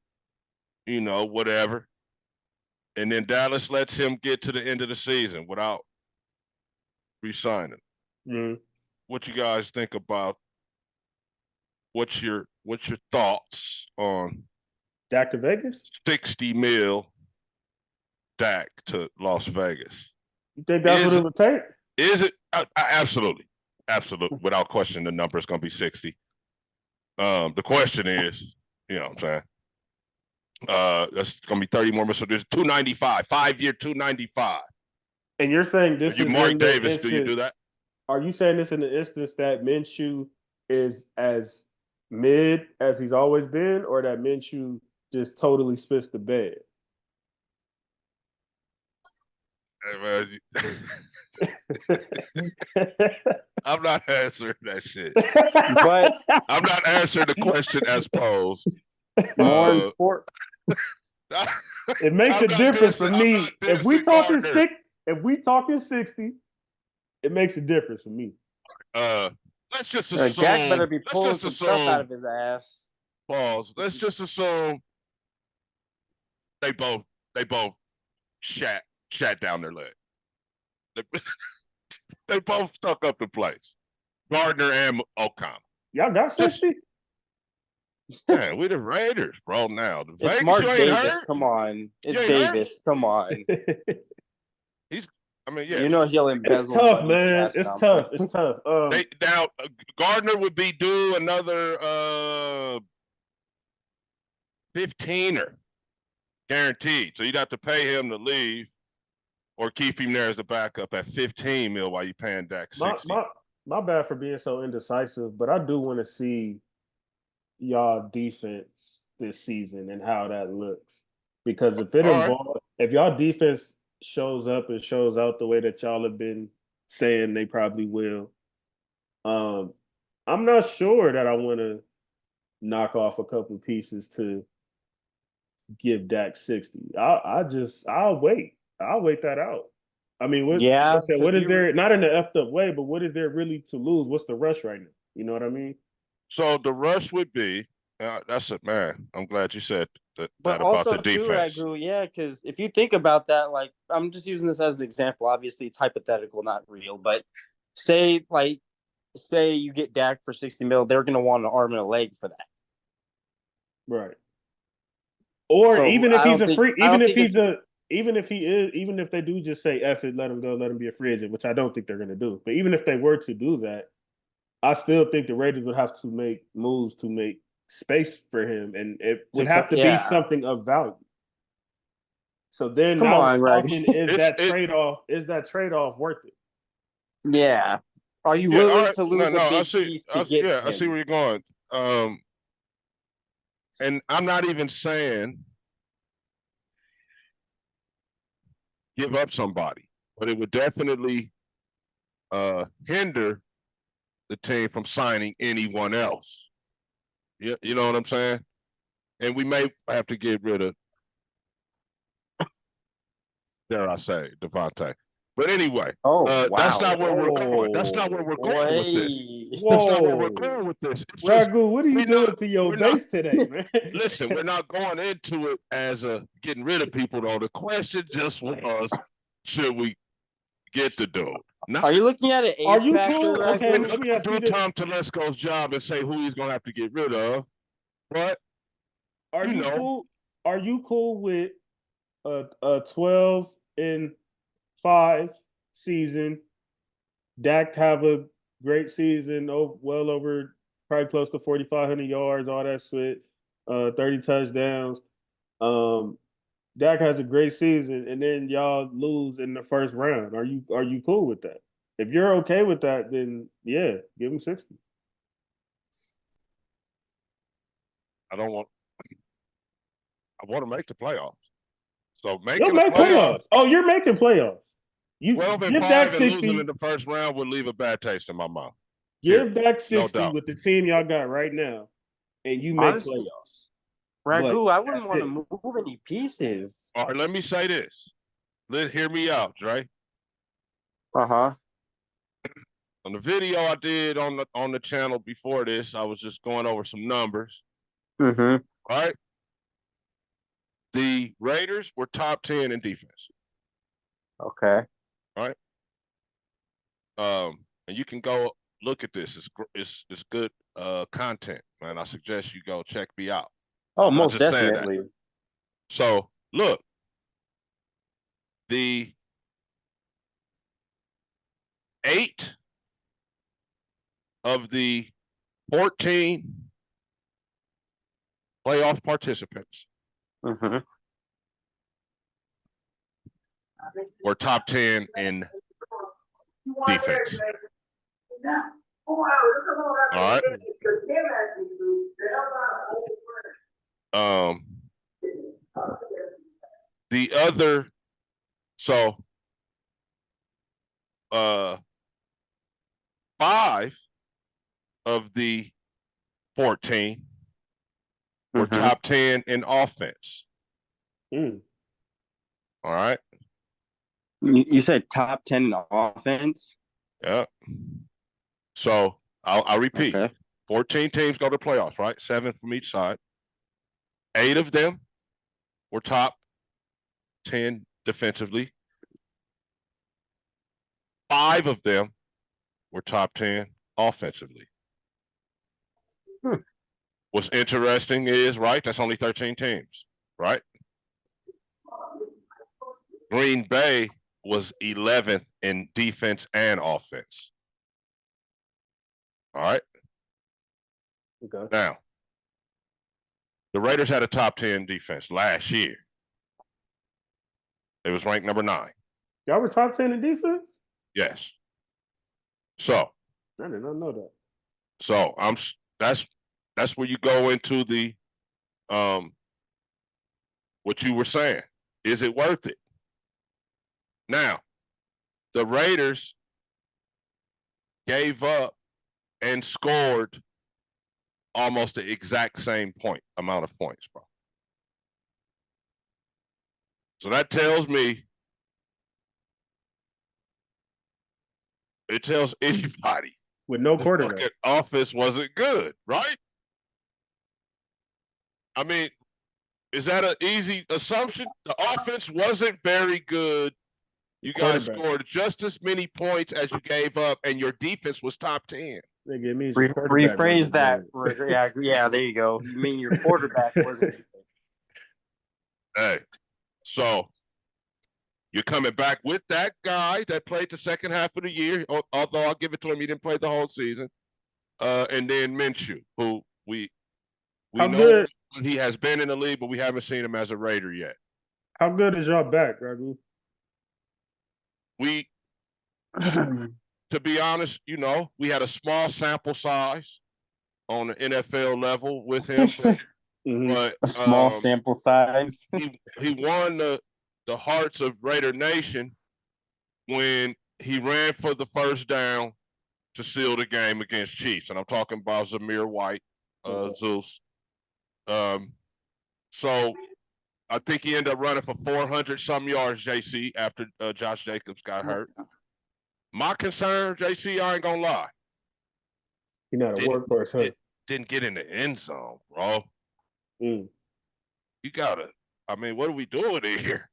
whatever. And then Dallas lets him get to the end of the season without re-signing. Mm-hmm. What you guys think about? What's your thoughts on Dak to Vegas? 60 mil Dak to Las Vegas? You think that's what it would take? Is it? Absolutely. Without question, the number is going to be 60. The question is, what I'm saying? That's going to be 30 more. So there's 295, 5-year 295. And you're saying this is Mark Davis? Do you do that? Are you saying this in the instance that Minshew is as mid as he's always been, or that Minshew just totally spits the bed? I'm not answering that shit. But I'm not answering the question as posed. More important. It makes a difference for me. If we talking 60, it makes a difference for me. Let's just assume Jack better be pulling some stuff out of his ass. Pause. Let's just assume they both shat down their leg. They both stuck up the place. Gardner and O'Connell. Y'all got 60? Man, we the Raiders, bro. Now the It's Vegas, Mark Davis. Hurt? Come on, it's Davis. Hurt? Come on. He'll embezzle. It's tough, man. It's tough. Now Gardner would be due another 15er guaranteed. So you'd have to pay him to leave or keep him there as a backup at 15 mil while you paying Dak 60. My bad for being so indecisive, but I do want to see y'all defense this season and how that looks. Because if y'all defense shows up and shows out the way that y'all have been saying they probably will, I'm not sure that I want to knock off a couple pieces to give Dak 60. I'll wait. I'll wait that out. I mean, what is there, not in the effed up way, but what is there really to lose? What's the rush right now? You know what I mean? So the rush would be, that's it, man. I'm glad you said that But about also, the defense. Too, Ragu, because if you think about that, like, I'm just using this as an example. Obviously, it's hypothetical, not real. But say you get Dak for 60 mil, they're going to want an arm and a leg for that. Right. Or So, even if I he's don't a think- free, I don't even if think he's it's- a, even if he is, even if they do just say F it, let him go, let him be a free agent, which I don't think they're going to do. But even if they were to do that, I still think the Raiders would have to make moves to make space for him, and it would have to be something of value. So then Come now on, we're Reg. talking: is that trade off? Is that trade off worth it? Yeah. Are you Yeah, all willing right. to lose No, a I big see. piece to get him? I see where you're going. And I'm not even saying give up somebody, but it would definitely hinder the team from signing anyone else. You know what I'm saying? And we may have to get rid of, dare I say, Devontae. But anyway, Oh, that's wow. not where we're going. That's not where we're going with this. Wait. That's not where we're going with this. It's just, Ragu, what are you doing to your we're not- base today, man? listen, we're not going into it as a getting rid of people, though. The question just was, should we get the dude? Are you looking at an age Are you factor, cool? Reg? Okay, We're not let me going ask to you do this: Tom Telesco's job and say who he's going to have to get rid of. But, Are you you know, cool? Are you cool with a 12-5 season? Dak have a great season, well over probably close to 4,500 yards, all that shit, 30 touchdowns. Dak has a great season, and then y'all lose in the first round. Are you cool with that? If you're okay with that, then yeah, give him 60. I don't want. I want to make the playoffs. So You'll making the make playoffs, playoffs. Oh, you're making playoffs. You 12 and give Dak 5 and losing 60. in the first round would leave a bad taste in my mouth. Give Dak No 60 doubt. with the team y'all got right now, and you make Honestly, playoffs. Ragu, I wouldn't That's want to move any pieces. All right, let me say this. Hear me out, Dre. Uh-huh. On the video I did on the channel before this, I was just going over some numbers. Mm-hmm. All right. The Raiders were top 10 in defense. Okay. All right. And you can go look at this. It's good content, man. I suggest you go check me out. Oh, I'm not most just saying that. definitely. So look, the 8 of the 14 playoff participants Mm-hmm. were top 10 in defense. All right. The other, so 5 of the 14 were Mm-hmm. top 10 in offense. Mm. All right. You said top 10 in offense? Yeah. So I'll repeat. Okay. 14 teams go to playoffs, right? 7 from each side. 8 of them were top 10 defensively. 5 of them were top 10 offensively. What's interesting is, right, that's only 13 teams, right? Green Bay was 11th in defense and offense. All right. Okay. Now, the Raiders had a top 10 defense last year. It was ranked number 9. Y'all were top 10 in defense? Yes. So I did not know that. So that's where you go into the what you were saying. Is it worth it? Now, the Raiders gave up and scored almost the exact same amount of points, bro. So that tells me, it tells anybody With no the quarterback. fucking offense wasn't good, right? I mean, is that an easy assumption? The offense wasn't very good. You guys scored just as many points as you gave up, and your defense was top 10. Nigga, it means your quarterback Rephrase wasn't that. good. Yeah, there you go. You mean your quarterback wasn't good. Hey, so you're coming back with that guy that played the second half of the year, although I'll give it to him, he didn't play the whole season. And then Minshew, who we How know good? he has been in the league, but we haven't seen him as a Raider yet. How good is y'all back, Ragu? We, to be honest, we had a small sample size on the NFL level with him, but A small sample size. he won the hearts of Raider Nation when he ran for the first down to seal the game against Chiefs, and I'm talking about Zamir White, Zeus. So I think he ended up running for 400 some yards, JC, after Josh Jacobs got hurt. My concern, JC, I ain't gonna lie. You're not a workhorse, huh? Didn't get in the end zone, bro. You gotta. I mean, what are we doing here?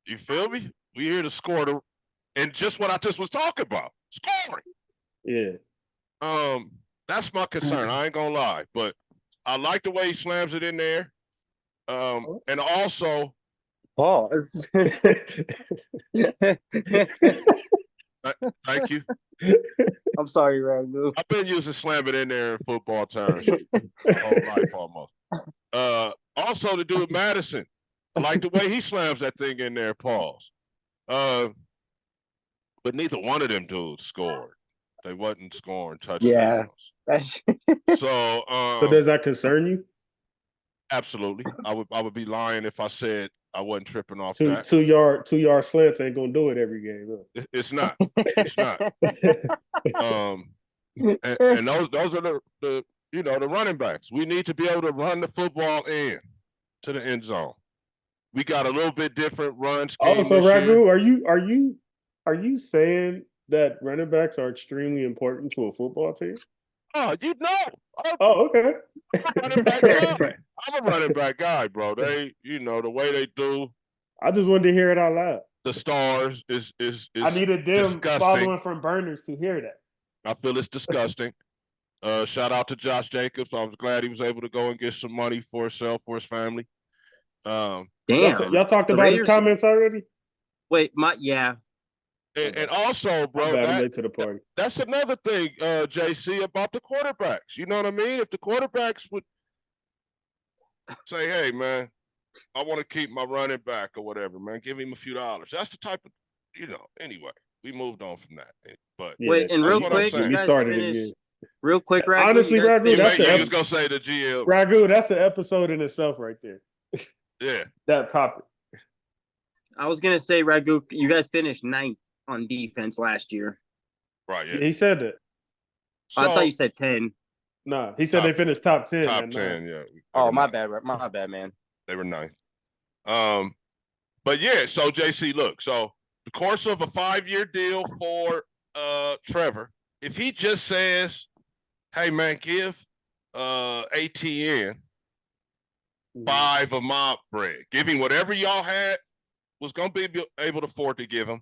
You feel me? We here to score and just what I just was talking about, scoring. Yeah. That's my concern. I ain't gonna lie, but I like the way he slams it in there. And also, pause. Thank you. I'm sorry, Ragu. I've been using slam it in there in football terms my whole life almost. Also, the dude Madison, I like the way he slams that thing in there. Pause. But neither one of them dudes scored. They wasn't scoring touchdowns. Yeah. So does that concern you? Absolutely. I would be lying if I said I wasn't tripping off that. 2 yard slants ain't gonna do it every game. Huh? It's not. It's not. And those are the the running backs. We need to be able to run the football in to the end zone. We got a little bit different run scheme. So Ragu, are you saying that running backs are extremely important to a football team? Oh, okay. I'm a running back guy, bro. They, the way they do. I just wanted to hear it out loud. The stars is I needed them disgusting. Following from burners to hear that. I feel it's disgusting. Shout out to Josh Jacobs. I was glad he was able to go and get some money for himself, for his family. Damn. Y'all talked about his comments already? Wait, And also, bro, I'm late to the party. That's another thing, JC, about the quarterbacks. You know what I mean? If the quarterbacks would say, hey, man, I want to keep my running back or whatever, man, give him a few dollars. That's the type of, anyway, we moved on from that. But wait, and real quick, you guys finish. Real quick, Ragu. Honestly, Ragu, that's you was gonna say the GM. Ragu, that's an episode in itself right there. Yeah. That topic. I was gonna say, Ragu, you guys finished 9th on defense last year. Right, yeah. He said that. So, I thought you said 10. No, he said they finished top 10. Top 10, yeah. Oh, my bad, man. They were 9th. But yeah, so JC, look, so the course of a 5-year deal for Trevor, if he just says, hey man, give ATN 5 of my bread, give him whatever y'all had was gonna be able to afford to give him,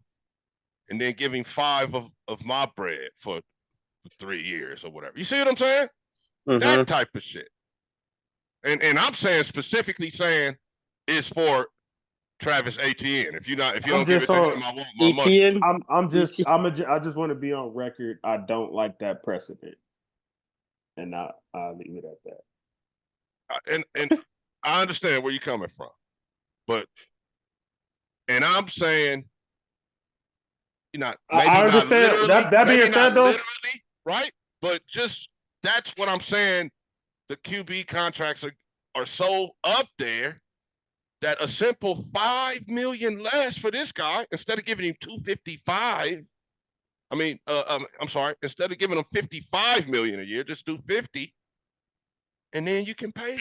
and then give him 5 of my bread for 3 years or whatever. You see what I'm saying? That type of shit. And I'm specifically saying it's for Travis Etienne. If you don't give it to him, I want my Etienne. money. I just want to be on record. I don't like that precedent, and I'll leave it at that. And I understand where you're coming from, and I'm saying, I understand that being said, though, literally, right? But just that's what I'm saying. The QB contracts are so up there that a simple $5 million less for this guy, instead of giving him $255, I'm sorry, instead of giving him $55 million a year, just do 50, and then you can pay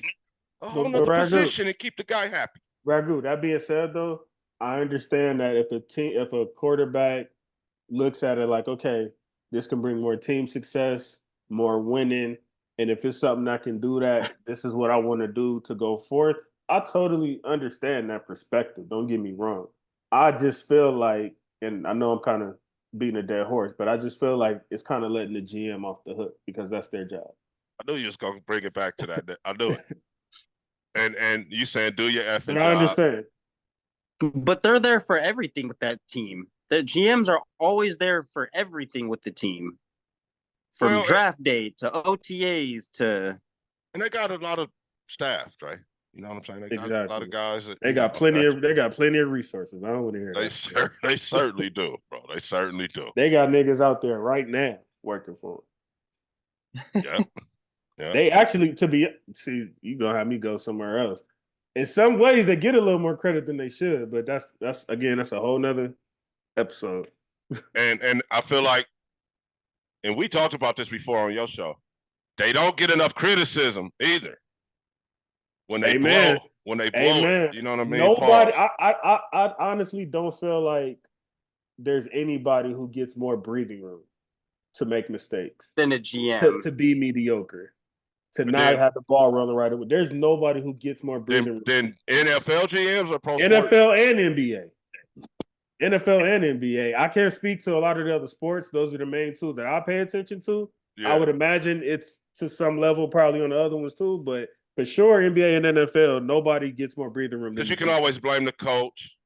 a whole nother position and keep the guy happy. Ragu, that being said, though, I understand that if a quarterback looks at it like, okay, this can bring more team success, more winning, and if it's something I can do that, this is what I want to do to go forth. I totally understand that perspective. Don't get me wrong. I just feel like, and I know I'm kind of beating a dead horse, but I just feel like it's kind of letting the GM off the hook because that's their job. I knew you was gonna bring it back to that. I knew it. And you saying do your effing But job. I understand. But they're there for everything with that team. The GMs are always there for everything with the team. From draft day to OTAs to. And they got a lot of staff, right? You know what I'm saying? They got a lot of guys that they got plenty of resources. I don't want to hear that. They certainly do, bro. They certainly do. They got niggas out there right now working for them. Yeah. They actually, you gonna have me go somewhere else. In some ways, they get a little more credit than they should, but that's a whole nother episode. And I feel like, and we talked about this before on your show, they don't get enough criticism either. When they blow it, you know what I mean? Nobody. I honestly don't feel like there's anybody who gets more breathing room to make mistakes than a GM to be mediocre, to not have the ball rolling right away. There's nobody who gets more breathing room than NFL GMs or pro NFL and NBA. NFL and NBA. I can't speak to a lot of the other sports. Those are the main two that I pay attention to. Yeah. I would imagine it's to some level probably on the other ones too, but for sure, NBA and NFL, nobody gets more breathing room. Because you can always blame the coach,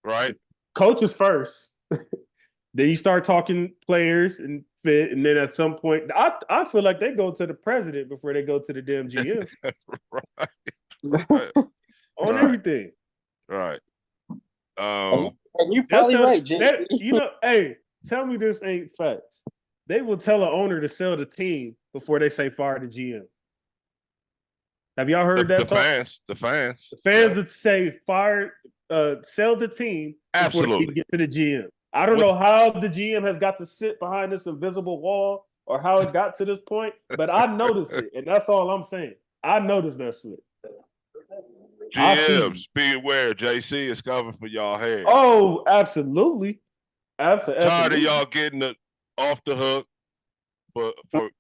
right? Coach is first. Then you start talking players and fit, and then at some point, I feel like they go to the president before they go to the damn GM. Right. On everything. Right. And you're probably right, JC. Hey, tell me this ain't facts. They will tell an owner to sell the team before they say fire the GM. Have y'all heard that? The fans that say fire, sell the team absolutely before they get to the GM. I don't know how the GM has got to sit behind this invisible wall or how it got to this point, but I noticed it, and that's all I'm saying. I noticed that shit. GMs, be aware, JC is coming for y'all head. Oh, absolutely. Absolutely. Tired of y'all getting it off the hook for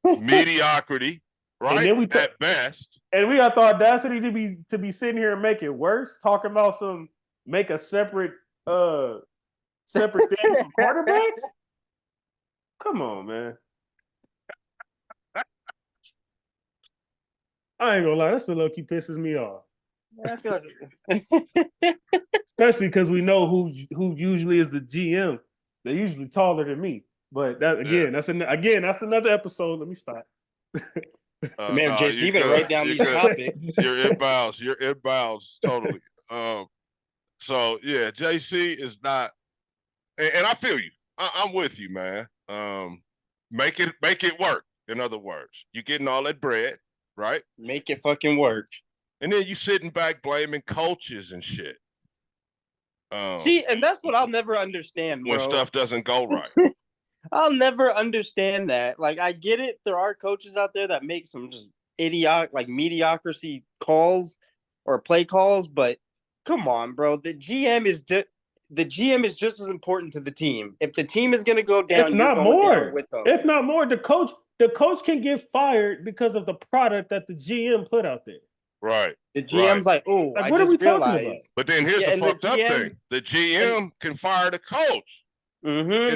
mediocrity. Right, and then at best, and we got the audacity to be sitting here and make it worse, talking about make a separate thing for quarterbacks. Come on, man. I ain't gonna lie, that low key pisses me off. I feel like especially because we know who usually is the GM. They're usually taller than me, but that's another episode. Let me stop. Man, JC been right down these topics. You're inbounds, totally. So yeah, JC is not, and I feel you. I'm with you, man. Make it work. In other words, you getting all that bread, right? Make it fucking work. And then you sitting back blaming coaches and shit. See, and that's what I'll never understand, bro. When stuff doesn't go right. I'll never understand that. Like, I get it. There are coaches out there that make some just mediocrity calls or play calls, but come on, bro. The GM is just as important to the team. If the team is going to go down, if not more, the coach can get fired because of the product that the GM put out there. Right. The GM's like, oh, like, what are we talking about? But then here's the fucked up thing: the GM can fire the coach. Mm-hmm.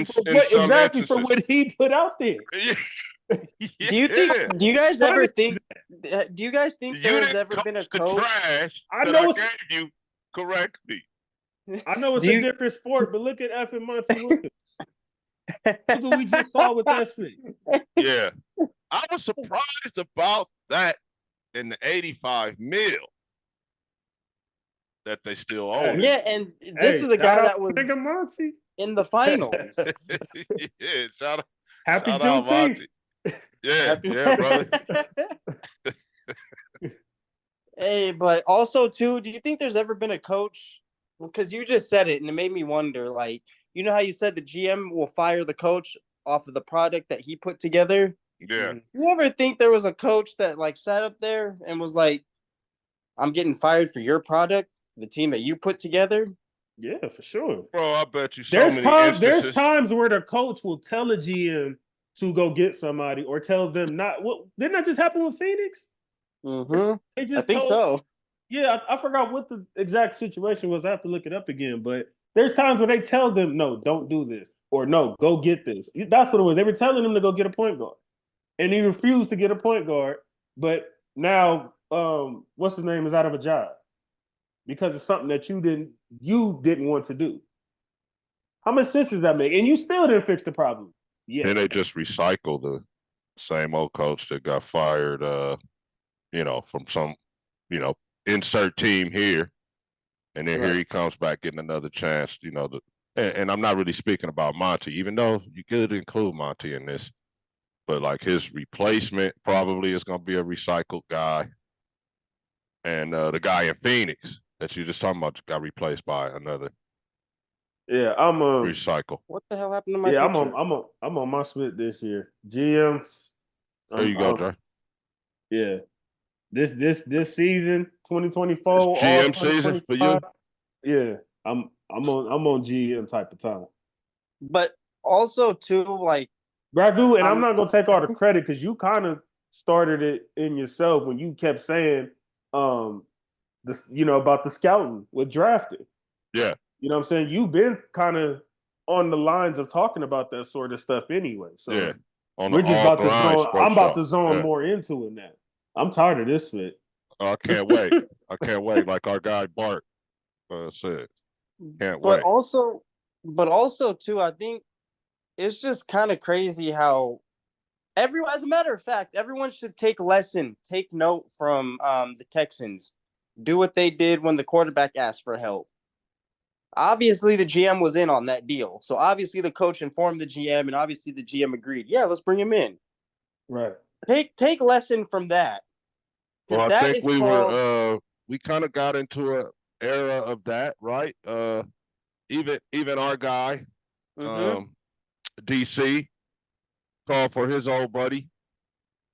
Exactly for what he put out there. Yeah. Do you guys ever think there's ever been a coach? Trash I gave you correctly. I know it's a different sport, but look at effing Monty Williams. Look what we just saw with that shit. Yeah. I was surprised about that in the 85 mil that they still own. Yeah, and this is a guy that was Monty in the finals. Yeah, shout out. Happy Juneteenth. Yeah, yeah, brother. Hey, but also too, do you think there's ever been a coach? Because you just said it, and it made me wonder. Like, you know how you said the GM will fire the coach off of the product that he put together? Yeah. You ever think there was a coach that like sat up there and was like, "I'm getting fired for your product, the team that you put together"? Yeah, for sure. Bro, I bet you there's times where the coach will tell a GM to go get somebody or tell them not. What didn't that just happen with Phoenix? Mm-hmm. I think so. Yeah, I forgot what the exact situation was. I have to look it up again. But there's times when they tell them, no, don't do this. or no, go get this. That's what it was. They were telling him to go get a point guard, and he refused to get a point guard. But now, what's his name is out of a job because it's something that you didn't want to do. How much sense does that make? And you still didn't fix the problem. Yeah. And they just recycle the same old coach that got fired, from some, insert team here. And then here he comes back getting another chance, and I'm not really speaking about Monty, even though you could include Monty in this. But like his replacement probably is going to be a recycled guy. And the guy in Phoenix that you just talking about got replaced by another. Yeah, I'm recycle. What the hell happened to my picture? I'm on my split this year. GMs. There you go, Dre. Yeah. This season, 2024, it's all GM season for you. Yeah, I'm on GM type of time. But also too, like Ragu, and I'm not gonna take all the credit because you kind of started it in yourself when you kept saying about the scouting with drafting. Yeah. You know what I'm saying? You've been kind of on the lines of talking about that sort of stuff anyway. So yeah. we're just about to zone. I'm about to zone more into it now. I'm tired of this shit. Oh, I can't wait. I can't wait. Like our guy Bart said. Can't wait. But also too, I think it's just kind of crazy how as a matter of fact, everyone should take note from the Texans. Do what they did when the quarterback asked for help. Obviously, the GM was in on that deal. So obviously the coach informed the GM, and obviously the GM agreed. Yeah, let's bring him in. Right. Take lesson from that. Well, I think we kind of got into an era of that, right? Even our guy, DC, called for his old buddy.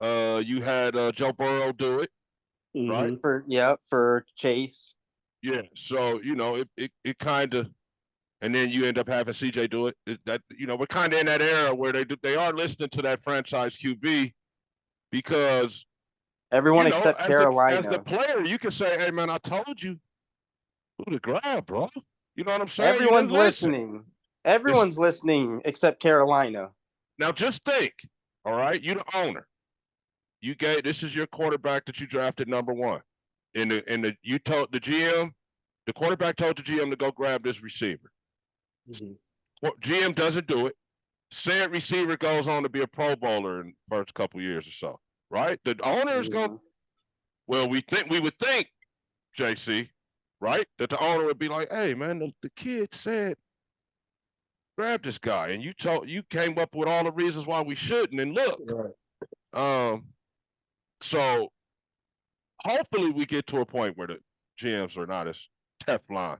You had Joe Burrow do it, right? For Chase. Yeah, so it kind of, and then you end up having CJ do it. We're kind of in that era where they are listening to that franchise QB because everyone except Carolina. As the player, you can say, "Hey man, I told you who to grab, bro." You know what I'm saying? Everyone's listening. Everyone's listening except Carolina. Now just think, all right? You the owner. This is your quarterback that you drafted number one. You told the GM, the quarterback told the GM to go grab this receiver. GM doesn't do it. Said receiver goes on to be a Pro Bowler in the first couple years or so, right? The owner is going. Well, we would think, JC, right, that the owner would be like, "Hey, man, the kid said grab this guy, and you came up with all the reasons why we shouldn't, and look." Right. So hopefully we get to a point where the GMs are not as Teflon.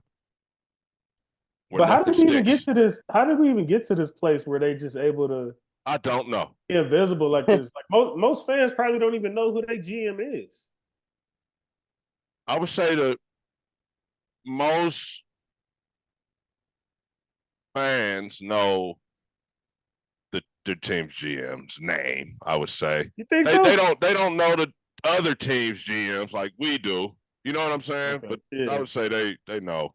But how did we even get to this? How did we even get to this place where they just able to? I don't know. Be invisible like this. Like most fans probably don't even know who their GM is. I would say that most fans know the team's GM's name. I would say. You think so? They don't know the other team's GMs like we do. You know what I'm saying? Okay. But yeah. I would say they know.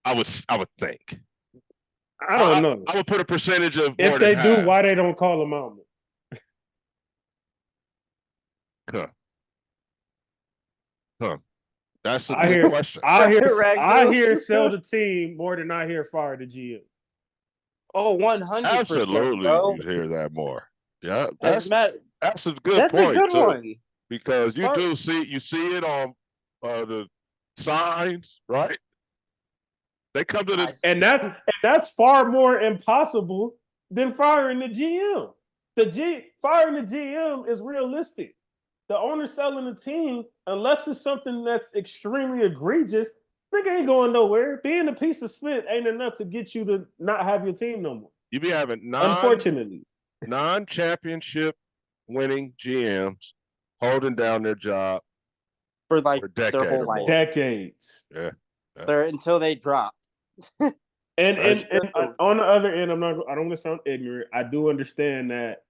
I would think. I don't know. I would put a percentage of if they do, why they don't call them out? That's a good question. I hear sell the team more than I hear fire the GM. Oh, 100%. Absolutely, bro. you hear that more. Yeah, that's a good point. That's a good one. Because you see it on the signs, right? They come to the and that's far more impossible than firing the GM. Firing the GM is realistic. The owner selling the team, unless it's something that's extremely egregious, nigga ain't going nowhere. Being a piece of spit ain't enough to get you to not have your team no more. You be having unfortunately non-championship winning GMs holding down their job for like their whole life. Decades. Yeah. Until they drop. and on the other end, I don't want to sound ignorant. I do understand that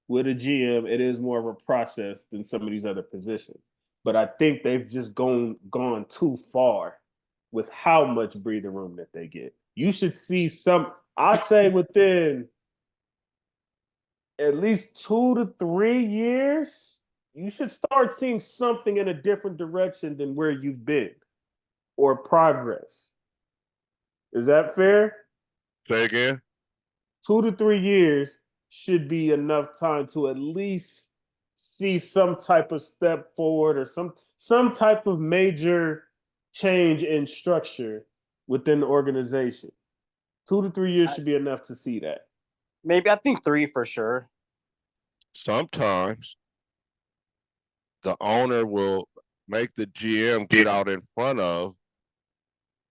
with a GM, it is more of a process than some of these other positions. But I think they've just gone too far with how much breathing room that they get. You should see I say within at least 2 to 3 years, you should start seeing something in a different direction than where you've been or progress. Is that fair? Say again. 2 to 3 years should be enough time to at least see some type of step forward or some type of major change in structure within the organization. 2 to 3 years should be enough to see that. Maybe I think 3 for sure. Sometimes the owner will make the GM get out in front of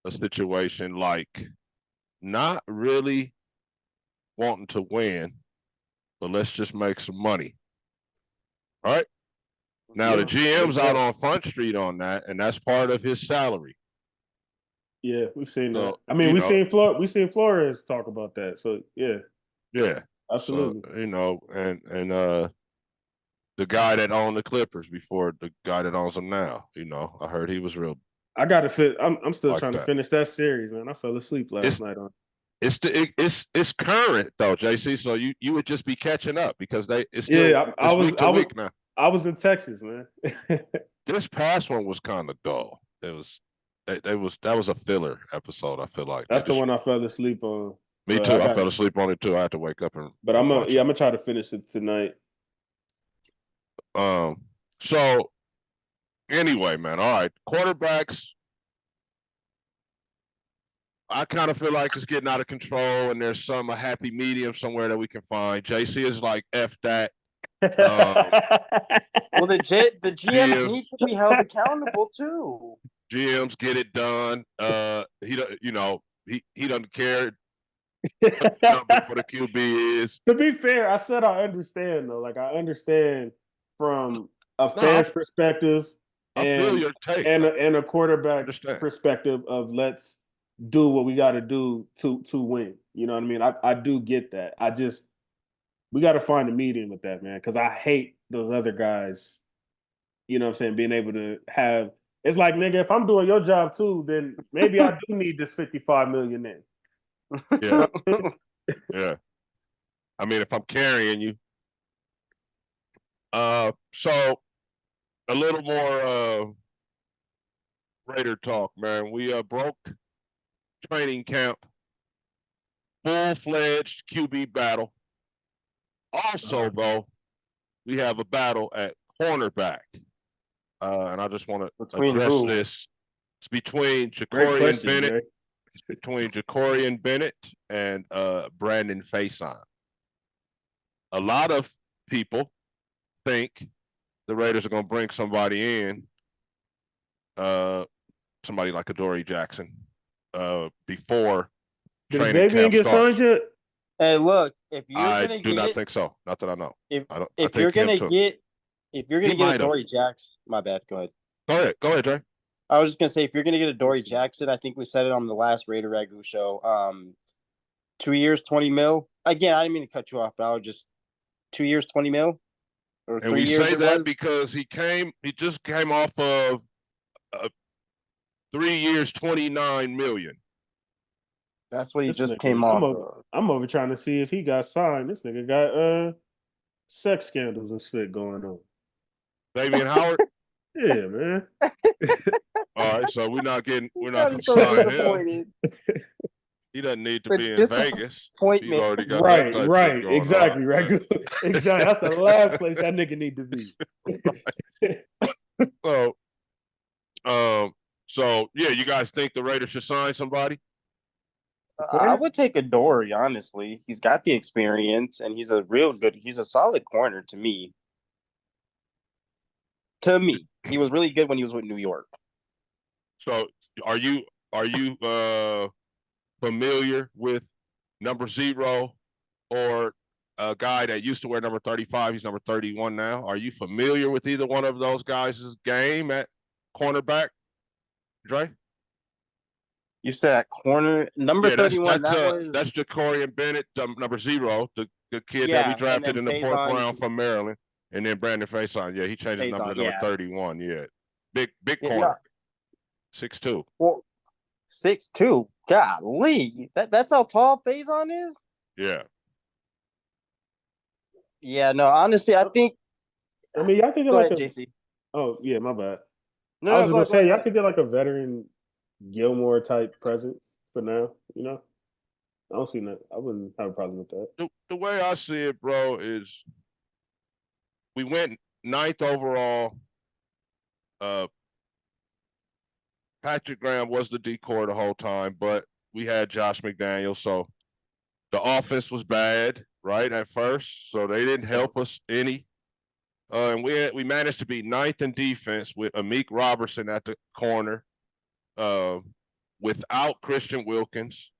a situation like not really wanting to win, but let's just make some money. All right. Now the GM's out on Front Street on that, and that's part of his salary. Yeah, we've seen that. So, I mean, we've seen Flores talk about that. So yeah. Yeah. Absolutely. So, and the guy that owned the Clippers before the guy that owns them now, I heard he was real. I gotta fit. I'm still like trying to finish that series, man. I fell asleep last night on. It's current though, JC. So you would just be catching up because it's still week to week now. I was in Texas, man. This past one was kind of dull. That was a filler episode. I feel like that's the one I fell asleep on. Me too. I fell asleep on it too. I had to wake up and. But I'm gonna try to finish it tonight. So anyway, man. All right, quarterbacks. I kind of feel like it's getting out of control, and there's a happy medium somewhere that we can find. JC is like F that. Well, the GMs need to be held accountable too. GMs get it done. He doesn't care what the number for the QB is. To be fair, I said I understand though. Like I understand from a fan's perspective, I feel your take, and a quarterback perspective of let's do what we got to do to win. You know what I mean? I do get that. We got to find a medium with that, man, because I hate those other guys. You know what I'm saying? Being able to have it's like, nigga, if I'm doing your job too, then maybe I do need this $55 million in. Yeah. Yeah. I mean, if I'm carrying you. So a little more Raider talk, man. We broke training camp, full-fledged QB battle. Also, though, we have a battle at cornerback. And I just want to address this. It's between Ja'Cory Bennett. Ray. It's between Ja'Cory Bennett and Brandon Faison. A lot of people think the Raiders are going to bring somebody in, somebody like Adoree Jackson, before training camp starts. Signed yet? Hey, look, if you're I do not think so. Not that I know. If you're gonna get Adoree Jackson, my bad. Go ahead. Go ahead, Dre. I was just gonna say, if you're gonna get Adoree Jackson, I think we said it on the last Raider Ragu show. 2 years, $20 million. Again, I didn't mean to cut you off, but I was just 2 years, $20 million. Or and 3 years. We say that because he just came off of 3 years, $29 million. That's what he just came off of. I'm over trying to see if he got signed. This nigga got sex scandals and shit going on. Davian Howard? Yeah, man. All right, so we're not going to sign him. He doesn't need to be in Vegas. He's already got right, going exactly, on. right. Exactly. That's the last place that nigga need to be. So yeah, you guys think the Raiders should sign somebody? I would take Adoree, honestly. He's got the experience, and he's a solid corner to me. He was really good when he was with New York. So are you familiar with number 0 or a guy that used to wear number 35? He's number 31 now. Are you familiar with either one of those guys' game at cornerback, Dre? You said at corner number 31. That's Ja'Cory Bennett, number 0, the kid that we drafted in the 4th round from Maryland, and then Brandon Faison. Yeah, he changed his number to number 31. Yeah, big corner, 6'2". Well, 6'2". Golly, that's how tall Faison is. Yeah. Yeah, no, honestly, I think. I mean, y'all could get Go like ahead, a. JC. Oh yeah, my bad. No, I was no, just go gonna ahead, go say ahead, go y'all ahead. could get like a veteran Gilmore type presence for now. You know, I don't see that. I wouldn't have a problem with that. The way I see it, bro, is we went ninth overall. Patrick Graham was the decor the whole time, but we had Josh McDaniels, so the offense was bad, right, at first. So they didn't help us any. And we managed to be ninth in defense with Amik Robertson at the corner, uh, without Christian Wilkins,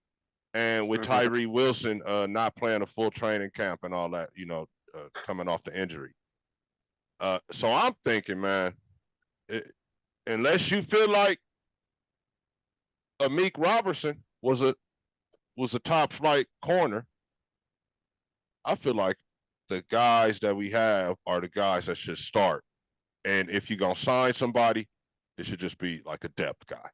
and with Mhm. Tyree Wilson not playing a full training camp and all that, coming off the injury. So I'm thinking, man, unless you feel like Amik Robertson was a top flight corner, I feel like the guys that we have are the guys that should start. And if you're gonna sign somebody, it should just be like a depth guy.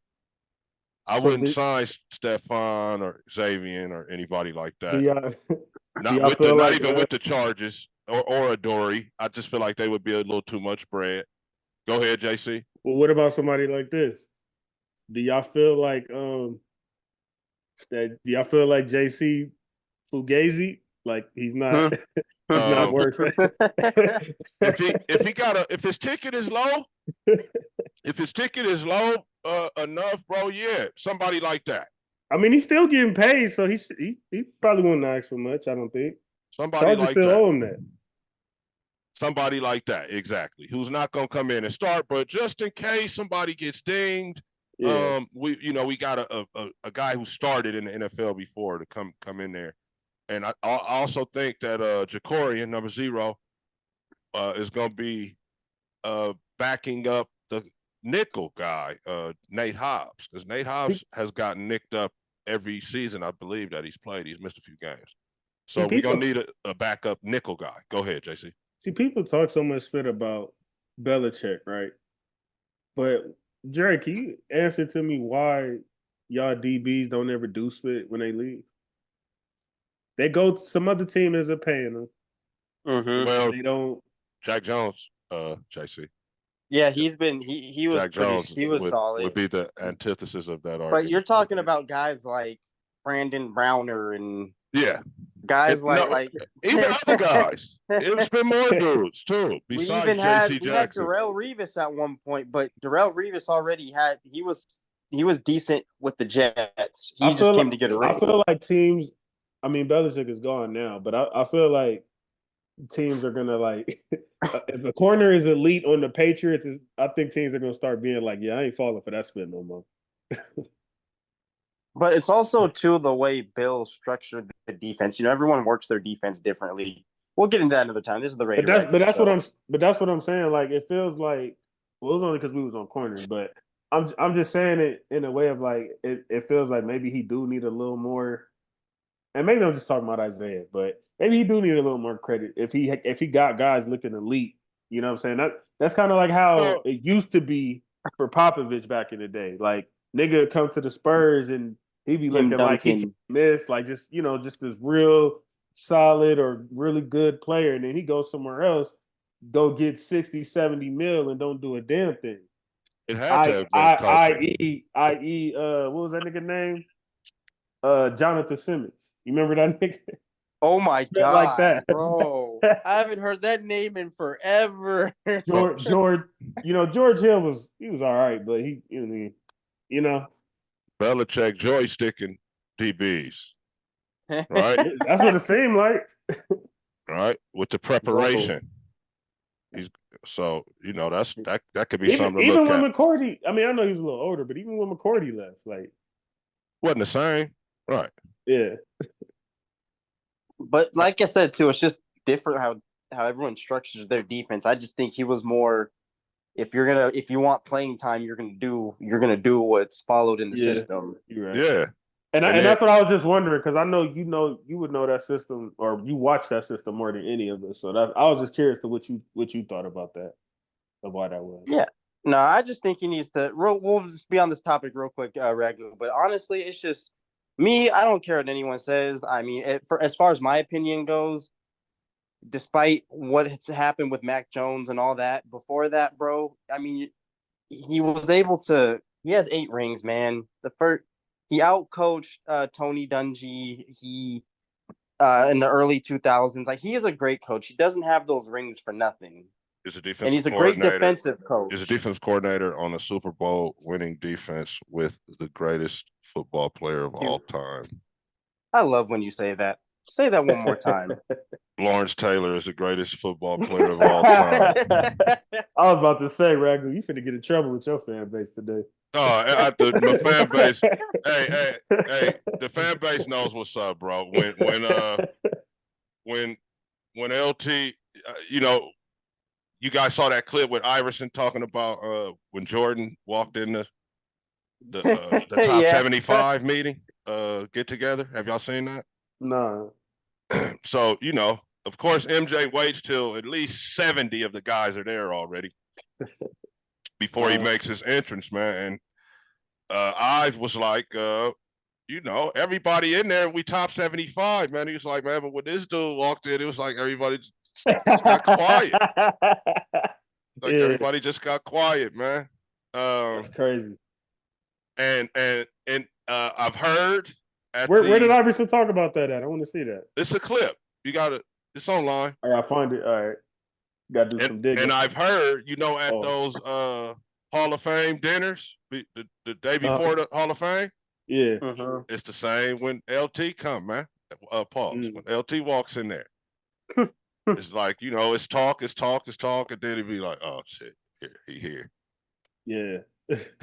I So wouldn't sign Stefan or Xavier or anybody like do that. y'all do Not y'all with the feel not like even with the charges or a Dory. I just feel like they would be a little too much bread. Go ahead, JC. well, what about somebody like this? Do y'all feel like that? Do y'all feel like JC Fugazi? Like he's not he's not Um, worth it. if his ticket is low, enough, bro, yeah, somebody like that. I mean, he's still getting paid, so he probably won't ask for much. I don't think Somebody Chargers like still that. owe him that. Somebody like that, exactly. Who's not gonna come in and start, but just in case somebody gets dinged, Yeah, we got a guy who started in the NFL before to come in there. And I also think that Jacorian, number 0, is going to be backing up the nickel guy, Nate Hobbs, because Nate see, Hobbs has gotten nicked up every season, I believe, that he's played. He's missed a few games. see So we're people going to need a backup nickel guy. Go ahead, JC. see people talk so much shit about Belichick, right? But Jerry, can you answer to me why y'all DBs don't ever do spit when they leave? They go some other team isn't paying them, and Well, they don't. Jack Jones, JC. Yeah, he was Jack Jones he was would solid. be the antithesis of that But you're argument. talking about guys like Brandon Browner and Yeah. guys No, like even other guys. It's been more dudes too, besides J.C. we had Jackson. Darrelle Revis at one point, but Darrelle Revis already had he was decent with the Jets. He just came to get a I ring. feel like teams. I mean, Belichick is gone now, but I feel like teams are gonna like if a corner is elite on the Patriots, I think teams are gonna start being like, yeah, I ain't falling for that spit no more. But it's also too the way Bill structured the defense. You know, everyone works their defense differently. We'll get into that another time. This is the Raider Ragu show. That's what I'm saying. Like it feels like well, it was only because we was on corner, but I'm just saying it in a way of like it feels like maybe he do need a little more, and maybe I'm just talking about Isaiah, but maybe he do need a little more credit if he got guys looking elite. You know what I'm saying? That's kind of like how So, it used to be for Popovich back in the day. Like nigga come to the Spurs and he be Tim looking like he can Duncan. miss, like just this real solid or really good player, and then he goes somewhere else, go get 60, 70 mil and don't do a damn thing. it had to have been coaching. What was that nigga name? Jonathan Simmons. You remember that nigga? Oh my Spit like God, that. bro. I haven't heard that name in forever. So, George, George Hill was all right, but you know, Belichick joysticking DBs, right? that's what it seemed like. Right? With the He's also preparation. He's that could be something to Even look when at. McCourty, I mean, I know he's a little older, but even when McCourty left, like, Wasn't the same. Right. yeah, but like I said too, it's just different how everyone structures their defense. I just think he was more if you want playing time, you're gonna do what's followed in the yeah, system. you're right. Yeah. And then that's what I was just wondering because I know you would know that system or you watch that system more than any of us. So that I was just curious to what you thought about that of why that was. Yeah. No, I just think he needs to. We'll just be on this topic real quick, Ragu. But honestly, it's just Me, I don't care what anyone says. I mean, for as far as my opinion goes, despite what has happened with Mac Jones and all that, before that, bro, I mean, he was able to. He has 8 rings, man. He outcoached Tony Dungy. He in the early 2000s, like he is a great coach. He doesn't have those rings for nothing, He's a and defensive he's a great coordinator. defensive He's a coach. defense coordinator on a Super Bowl winning defense with the greatest football player of all time. I love when you say that. Say that one more time. Lawrence Taylor is the greatest football player of all time. I was about to say, Ragu, you finna get in trouble with your fan base today. Oh, the fan base. Hey, the fan base knows what's up, bro. When LT, you know, you guys saw that clip with Iverson talking about when Jordan walked in the top 75 meeting get together. Have y'all seen that? No. So, you know, of course, MJ waits till at least 70 of the guys are there already before he makes his entrance, man. And Ives was like, you know, everybody in there, we top 75, man. He was like, man, but when this dude walked in, it was like everybody just got quiet. Like everybody just got quiet, man. That's crazy. And I've heard where did Iverson talk about that at? I want to see that. It's a clip. You got it. It's online. I gotta find it. All right. Got to do some digging. And I've heard, you know, at those Hall of Fame dinners, the day before the Hall of Fame. Yeah. It's the same when LT come, man. Pause. When LT walks in there. It's like, you know, it's talk, and then it'd be like, oh shit, here. Yeah.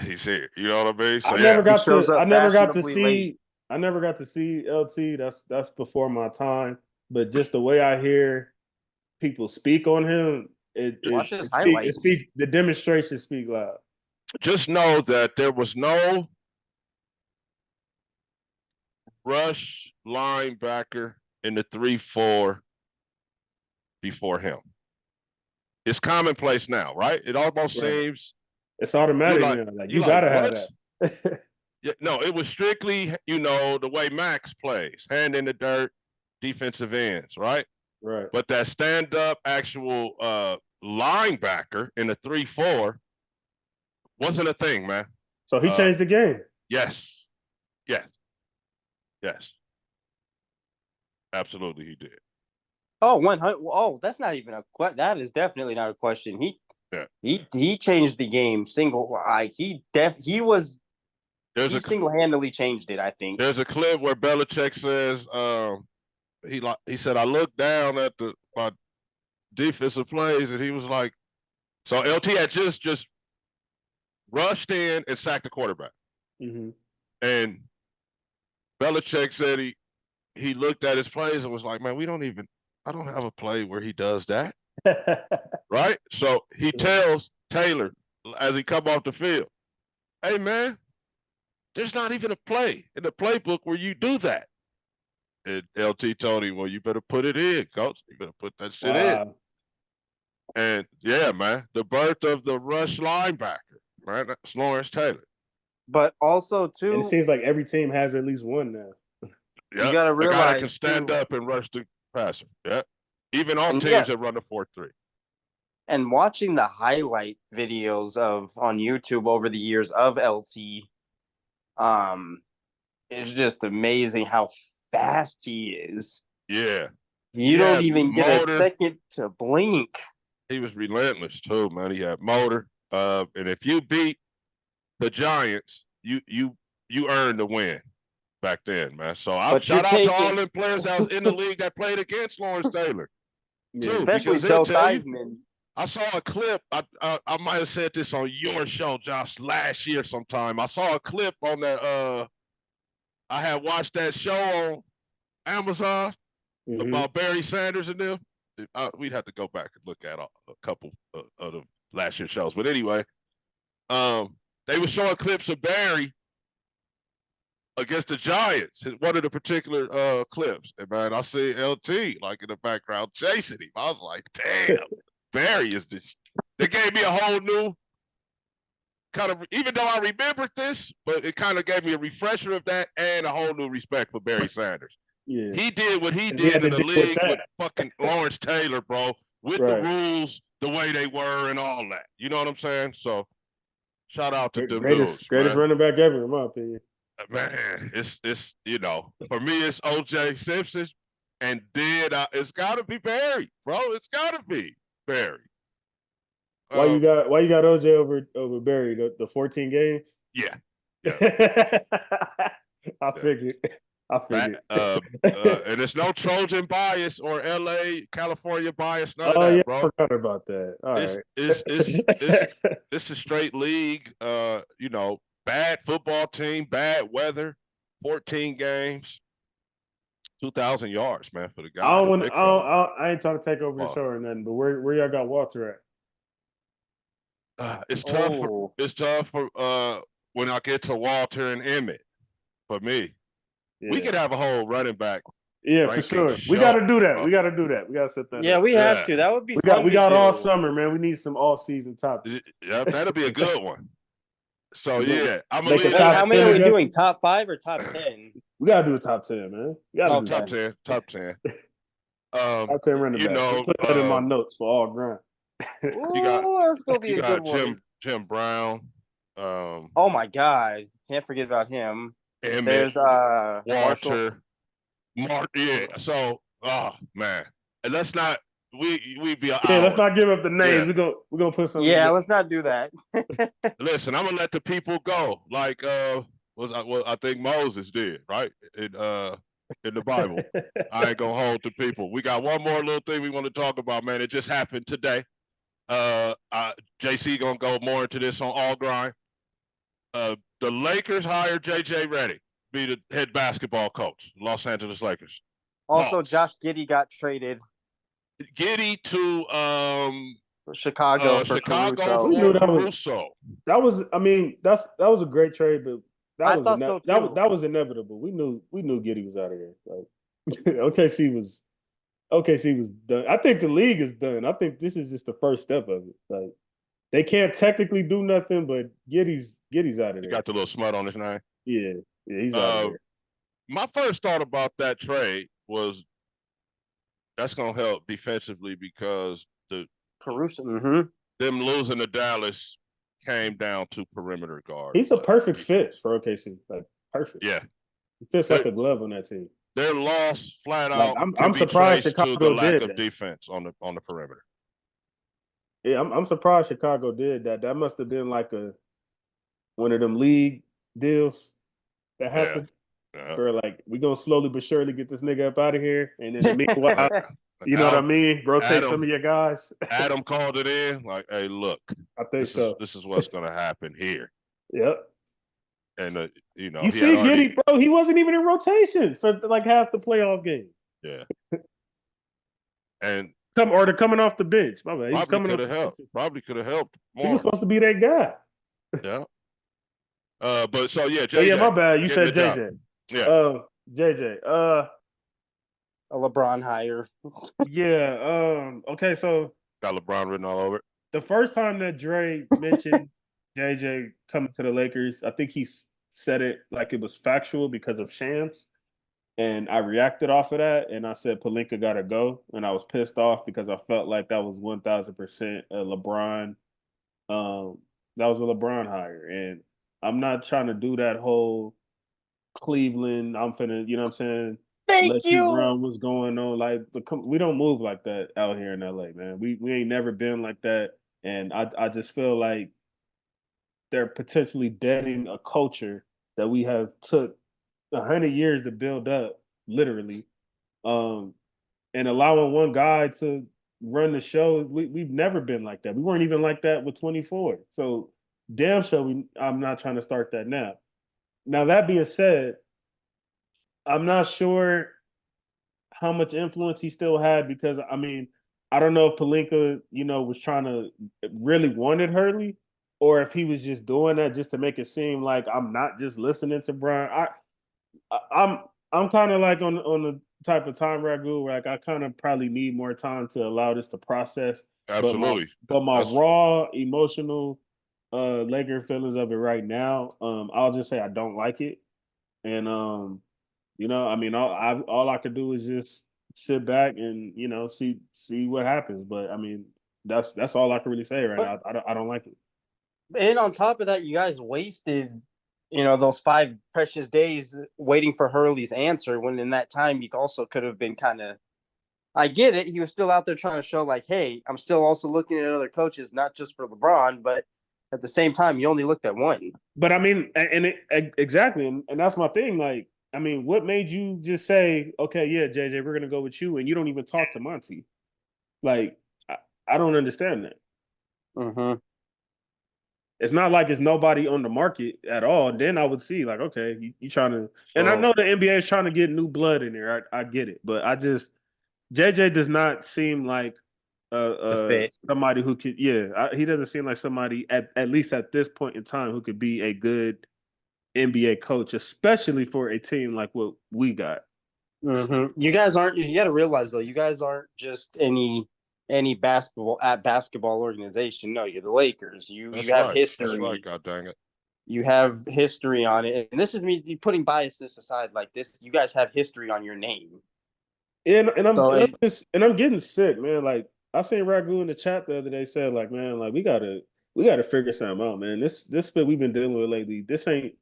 He's here. You know what I mean? So I never got to see LT. That's before my time. But just the way I hear people speak on him, the demonstrations speak loud. Just know that there was no rush linebacker in the 3-4 before him. It's commonplace now, right? It almost seems it's automatic now. Like you gotta have that. Yeah, no, it was strictly, you know, the way Max plays, hand in the dirt, defensive ends, right? Right. But that stand-up actual linebacker in the 3-4 wasn't a thing, man. So he changed the game. Yes. Absolutely, he did. Oh, 100. Oh, that's not even a question. That is definitely not a question. He changed the game. He single-handedly changed it, I think. There's a clip where Belichick says he said, I looked down at my defensive plays, and he was like, so LT had just rushed in and sacked the quarterback. And Belichick said he looked at his plays and was like, man, I don't have a play where he does that. Right? So he tells Taylor as he come off the field, hey, man, there's not even a play in the playbook where you do that. And LT told him, well, you better put it in, coach. You better put that shit in. And yeah, man, the birth of the rush linebacker, right? That's Lawrence Taylor. But also, too, and it seems like every team has at least one now. Yeah, you got to realize, the guy that can stand up and rush the passer. Yeah, even on teams that run the 4-3. And watching the highlight videos on YouTube over the years of LT, it's just amazing how fast he is. Yeah, you don't even get a second to blink. He was relentless too, man. He had motor, and if you beat the Giants, you earned the win. Back then, man. So shout out to all them players that was in the league that played against Lawrence Taylor. Too, especially Joe Theismann. I saw a clip. I might have said this on your show, Josh, last year sometime. I saw a clip on that. I had watched that show on Amazon about Barry Sanders and them. We'd have to go back and look at a couple of the last year's shows. But anyway, they were showing clips of Barry against the Giants, one of the particular clips. And man, I see LT like in the background chasing him. I was like, damn, Barry is this. They gave me a whole new kind of, even though I remembered this, but it kind of gave me a refresher of that and a whole new respect for Barry Sanders. Yeah. He did what he And he had did in to the deal with league with that. fucking Lawrence Taylor, bro, with the Right. rules the way they were and all that. You know what I'm saying? So shout out to them dudes, Greatest man. running back ever, in my opinion. Man, it's for me it's OJ Simpson, and then it's got to be Barry, bro. It's got to be Barry. Why you got OJ over Barry? The 14 games. Yeah. I figured. And it's no Trojan bias or LA, California bias, none of Oh yeah, that, I bro. forgot about that. All it's, right. it's a straight league. Bad football team, bad weather, 14 games, 2,000 yards, man, for the guy. I ain't trying to take over your show or nothing, but where y'all got Walter at? It's tough for when I get to Walter and Emmett. For me, we could have a whole running back. Yeah, for sure. We got to do that. We got to set that. Yeah, up. We have to. That would be. We got all summer, man. We need some all-season topics. Yeah, that'll be a good one. So yeah, I'm gonna leave. How many are we doing? Top 5 or top 10? We gotta do a top 10, man. We gotta do top 10. Top 10 running backs. Put that in my notes for all grind. That's gonna be a good one. Jim Brown. Oh my God, can't forget about him. Emmett, there's Walter, yeah. So, man, and let's not we be let's not give up the names. Yeah. We're gonna put some. Yeah, let's not do that. Listen, I'm gonna let the people go. Like I think Moses did, right? In the Bible. I ain't gonna hold the people. We got one more little thing we want to talk about, man. It just happened today. JC gonna go more into this on All Grind. The Lakers hired JJ Redick to be the head basketball coach, Los Angeles Lakers. Also, Josh Giddey got traded. Giddey to Chicago for Caruso. We knew that was a great trade, but that was inevitable. We knew Giddey was out of here. Like OKC was done. I think the league is done. I think this is just the first step of it. Like they can't technically do nothing, but Giddey's out of there. He got the little smut on his name. Yeah, he's out of there. My first thought about that trade was that's gonna help defensively because the Caruso, them losing to Dallas came down to perimeter guard. He's a perfect fit for OKC. Like perfect. Yeah, he fits like a glove on that team. Their loss flat out. I'm surprised Chicago to the lack did of that. defense on the perimeter. Yeah, I'm surprised Chicago did that. That must have been like one of them league deals that happened. Yeah. For like, we're gonna slowly but surely get this nigga up out of here, and then meanwhile, you know what I mean? Rotate some of your guys. Adam called it in, like, hey, look, I think this is what's gonna happen here. Yep. And you see, Giddey, bro, he wasn't even in rotation for like half the playoff game. Yeah. And coming off the bench. My bad. Probably could have helped more. He was supposed to be that guy. Yeah. But so yeah, JJ. Yeah, my bad. You said JJ. Yeah. JJ. A LeBron hire. Yeah. Okay, so got LeBron written all over it. The first time that Dre mentioned JJ coming to the Lakers, I think he said it like it was factual because of Shams. And I reacted off of that, and I said Pelinka got to go. And I was pissed off because I felt like that was 1,000% a LeBron. That was a LeBron hire, and I'm not trying to do that whole Cleveland. I'm finna, you know what I'm saying? Let you run what's going on. Like we don't move like that out here in LA, man. We ain't never been like that, and I just feel like they're potentially deading a culture that we have took 100 years to build up, literally, and allowing one guy to run the show. We've never been like that. We weren't even like that with 24. So damn sure I'm not trying to start that now. Now that being said, I'm not sure how much influence he still had because I mean I don't know if Pelinka was trying to really wanted Hurley or if he was just doing that just to make it seem like I'm not just listening to Brian. I'm kind of like on the type of time Ragu where like I kind of probably need more time to allow this to process. Absolutely. But my raw emotional Laker feelings of it right now. I'll just say I don't like it, and I mean, all I could do is just sit back and see what happens. But I mean, that's all I can really say right But now. I don't like it. and on top of that, you guys wasted, those 5 precious days waiting for Hurley's answer. When in that time, you also could have been kind of. I get it. He was still out there trying to show, like, hey, I'm still also looking at other coaches, not just for LeBron, but at the same time, you only looked at one. But I mean, exactly, and that's my thing. Like, I mean, what made you just say, okay, yeah, JJ, we're gonna go with you, and you don't even talk to Monty? Like, I don't understand that. Mm-hmm. It's not like it's nobody on the market at all. Then I would see, like, okay, you trying to, and I So know the NBA is trying to get new blood in there. I get it, but JJ does not seem like the fit. somebody who could, he doesn't seem like somebody at least at this point in time who could be a good NBA coach, especially for a team like what we got. Mm-hmm. You guys aren't. You got to realize though, you guys aren't just any basketball organization. No, you're the Lakers. You have history. That's right. God dang it. You have history on it, and this is me putting biasness aside. Like this, you guys have history on your name. And I'm getting sick, man. Like I seen Ragu in the chat the other day said, like, man, like we gotta figure something out, man. This split we've been dealing with lately, this ain't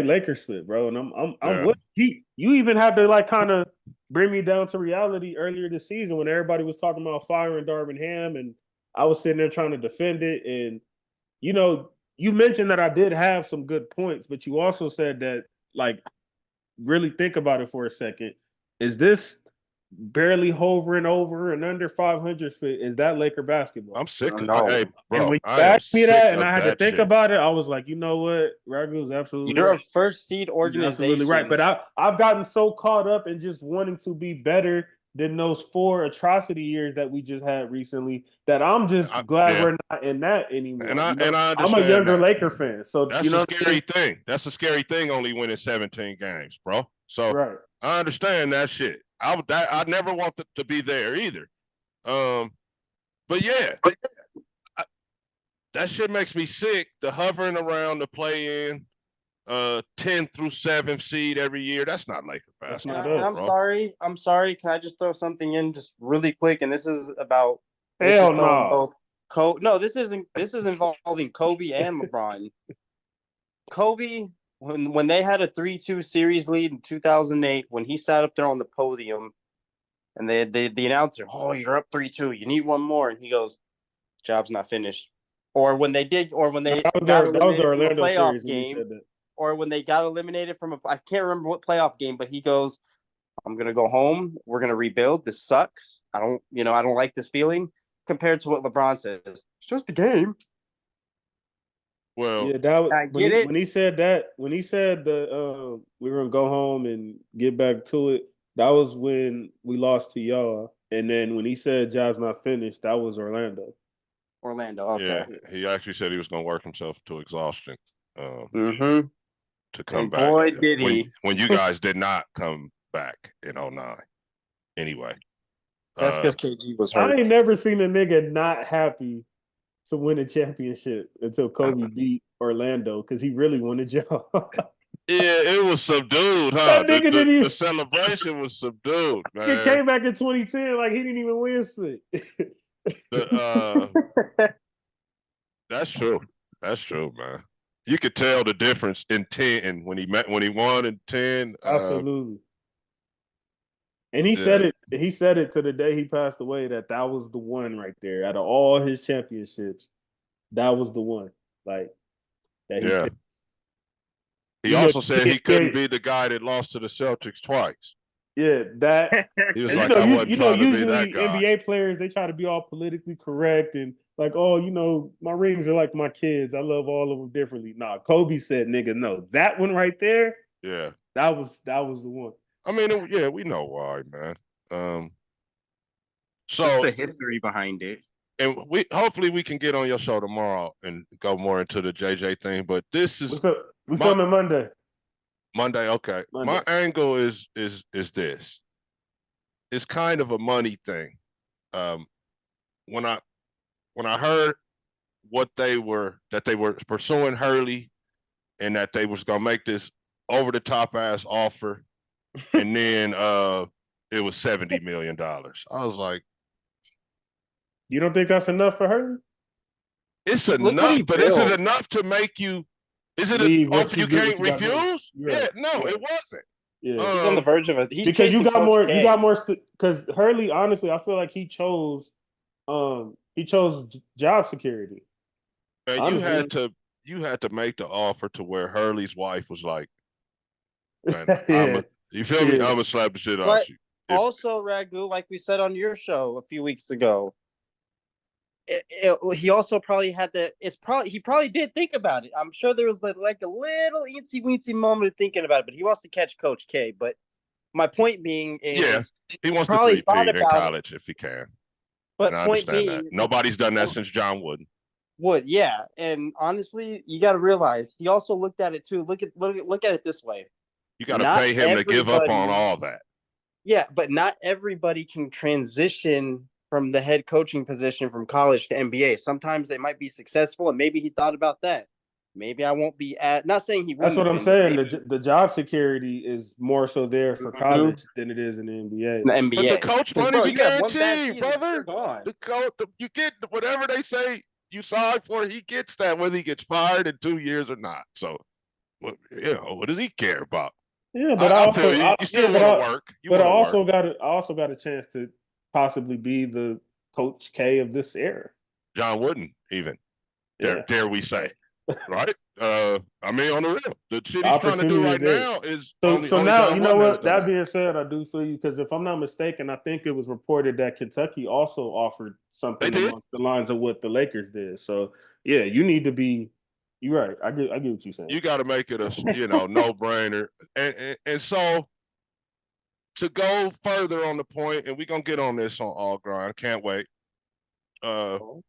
Lakers split, bro. And I'm Yeah. with you even had to like kind of bring me down to reality earlier this season when everybody was talking about firing Darvin Ham, and I was sitting there trying to defend it. And you mentioned that I did have some good points, but you also said that, like, really think about it for a second. Is this barely hovering over and under 500 split? Is that Laker basketball? I'm sick of No, hey, And bro. when you I am asked me sick that and of I had to that think shit. about it, I was like, you know what? Ragu's absolutely you're right. a first seed He's organization. absolutely right. But I've gotten so caught up in just wanting to be better than those 4 atrocity years that we just had recently that I'm just glad we're not in that anymore. And I I'm a understand younger that. Laker fan. So That's a scary thing. That's a scary thing. Only winning 17 games, bro. So right. I understand that shit. I never want to be there either. But yeah, that shit makes me sick. The hovering around the play in, 10 through 7th seed every year. That's not Laker That's And, not I, and basketball, us. I'm bro. sorry. I'm sorry. Can I just throw something in just really quick? And this is about. This Hell is throwing no. both. No, this isn't. This is involving Kobe and LeBron. Kobe, when they had a 3-2 series lead in 2008, when he sat up there on the podium, and the announcer, oh, you're up 3-2, you need one more, and he goes, job's not finished. Or when they No, got that was the eliminated from a Orlando playoff series when he game, said that. or when they got eliminated from I can't remember what playoff game, but he goes, I'm gonna go home. We're gonna rebuild. This sucks. I don't like this feeling. Compared to what LeBron says, it's just a game. Well, Yeah, that was I get it. when he said that, when he said the we're gonna go home and get back to it, that was when we lost to y'all. And then when he said job's not finished, that was Orlando. Orlando. yeah, Okay. he actually said he was going to work himself to exhaustion Mm-hmm. to come And back boy, did he. when you guys did not come back in '09. Anyway, That's uh, because KG was I hurt. ain't never seen a nigga not happy to win a championship until Kobe beat Orlando because he really wanted y'all. yeah, it was subdued, huh? That nigga didn't The even celebration was subdued, he man. came back in 2010 like he didn't even win split. The That's true. That's true, man. You could tell the difference in 10 when he won in 10. Absolutely. And he said Yeah, it. He said it to the day he passed away that was the one right there. Out of all his championships, that was the one. Like that he yeah. picked. He You know, also said he couldn't be the guy that lost to the Celtics twice. yeah, that. He was And like, I wasn't trying to be that usually guy. NBA players they try to be all politically correct and like, oh, my rings are like my kids. I love all of them differently. Nah, Kobe said, nigga, no, that one right there, Yeah. that was the one. I mean, yeah, we know why, man. Just So the history behind it. and we hopefully we can get on your show tomorrow and go more into the JJ thing. But this is What's up? We my filming Monday. Monday. Okay, my Monday. angle is this. It's kind of a money thing. Um, when I when I heard that they were pursuing Hurley and that they was gonna make this over the top ass offer, and then it was $70 million. I was like, You don't think that's enough for her? it's Look what he enough, but is it built. enough to make you? Is it an Leave what offer you you get, can't what you got going. refuse? Yeah, Yeah, no, yeah, it wasn't. yeah. He's on the verge of it. He's Because chasing Coach K. you got more because Hurley, honestly, I feel like he chose job security. And Honestly. you had to make the offer to where Hurley's wife was like, man, Yeah, you feel me? yeah. I'm gonna slap the shit out But you. also, Ragu, like we said on your show a few weeks ago, he also probably had the. He probably did think about it. I'm sure there was like a little eensy weensy moment of thinking about it, but he wants to catch Coach K. But my point being is, he wants to probably thought three-peat in about it. college if he can. And But I point understand that. being, Nobody's done that since John Wooden. yeah, and honestly, you got to realize he also looked at it too. Look at it this way. You got to Not pay him to give up on everybody- all that. Yeah, but not everybody can transition from the head coaching position from college to NBA. Sometimes they might be successful, and maybe he thought about that. Maybe I won't be at. Not saying he wouldn't. That's what I'm have been, saying. The job security is more so there for college than it is in the NBA. the NBA. But the coach money be you have one bad guaranteed, season, brother. you're gone. The coach, you get whatever they say you sign for. He gets that, whether he gets fired in 2 years or not. So, what does he care about? Yeah, but I feel you still want to work. But I also got a chance to possibly be the Coach K of this era. John Wooden, even Yeah. dare we say, right? I mean, on the real, the shit he's trying to Opportunity do is right there. now is So only now, John you know Wooden has what? done That being said, I do feel you because if I'm not mistaken, I think it was reported that Kentucky also offered something They did. along the lines of what the Lakers did. So yeah, you need to be. You're right. I get what you're saying. You got to make it a no brainer, and so to go further on the point, and we're gonna get on this on All Grind. Can't wait. To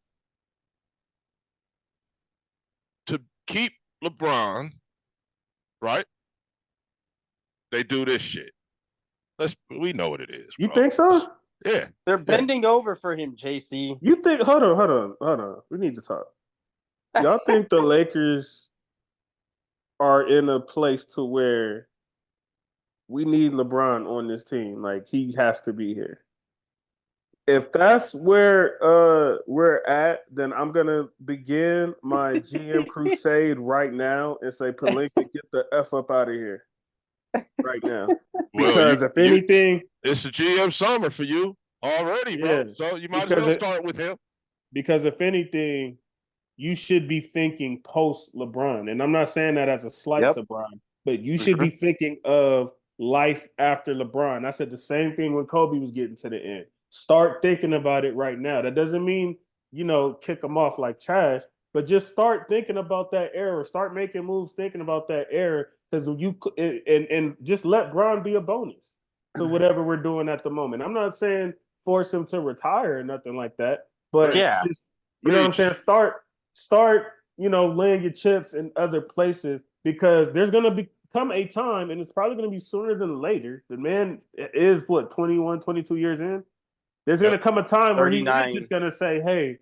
keep LeBron, right? They do this shit. We know what it is. You bro. think so? Yeah. They're bending over for him, JC. You think? Hold on. We need to talk. Y'all think the Lakers are in a place to where we need LeBron on this team? Like he has to be here. If that's where we're at, then I'm gonna begin my GM crusade right now and say, Pelinka, get the F up out of here right now. Because if anything, it's the GM summer for you already, bro. Yeah, So you might as well start with him. Because if anything, you should be thinking post LeBron. And I'm not saying that as a slight to LeBron, but you should be thinking of life after LeBron. I said the same thing when Kobe was getting to the end. Start thinking about it right now. That doesn't mean, kick them off like trash, but just start thinking about that era. Start making moves thinking about that era because and just let Bron be a bonus to whatever we're doing at the moment. I'm not saying force him to retire or nothing like that, but just, you know what I'm saying? Start, laying your chips in other places because there's going to become a time, and it's probably going to be sooner than later. The man is, 21, 22 years in? There's going to come a time where he's just going to say, hey,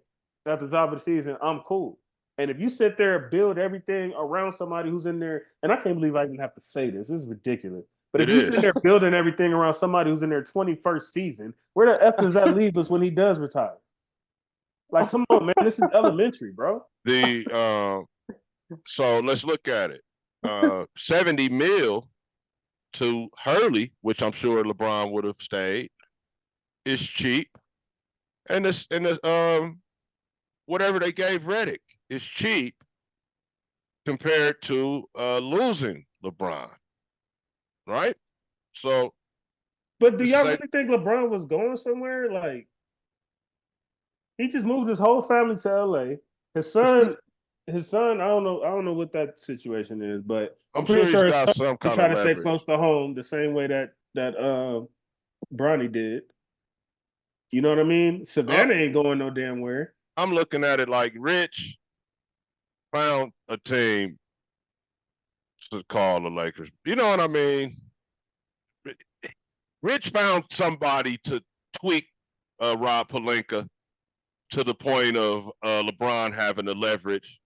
at the top of the season, I'm cool. And if you sit there and build everything around somebody who's in there, and I can't believe I even have to say this. This is ridiculous. But if you sit there building everything around somebody who's in their 21st season, where the F does that leave us when he does retire? Like, come on, man. This is elementary, bro. So let's look at it. 70 mil to Hurley, which I'm sure LeBron would have stayed, is cheap. And whatever they gave Redick is cheap compared to losing LeBron. Right? So but do y'all really think LeBron was going somewhere? Like, he just moved his whole family to LA. His son, I don't know what that situation is, but I'm pretty sure he's got some kind trying of to stay close to home the same way that Bronny did. You know what I mean? Savannah ain't going no damn where. I'm looking at it like Rich found a team to call the Lakers. You know what I mean? Rich found somebody to tweak Rob Pelinka to the point of LeBron having the leverage,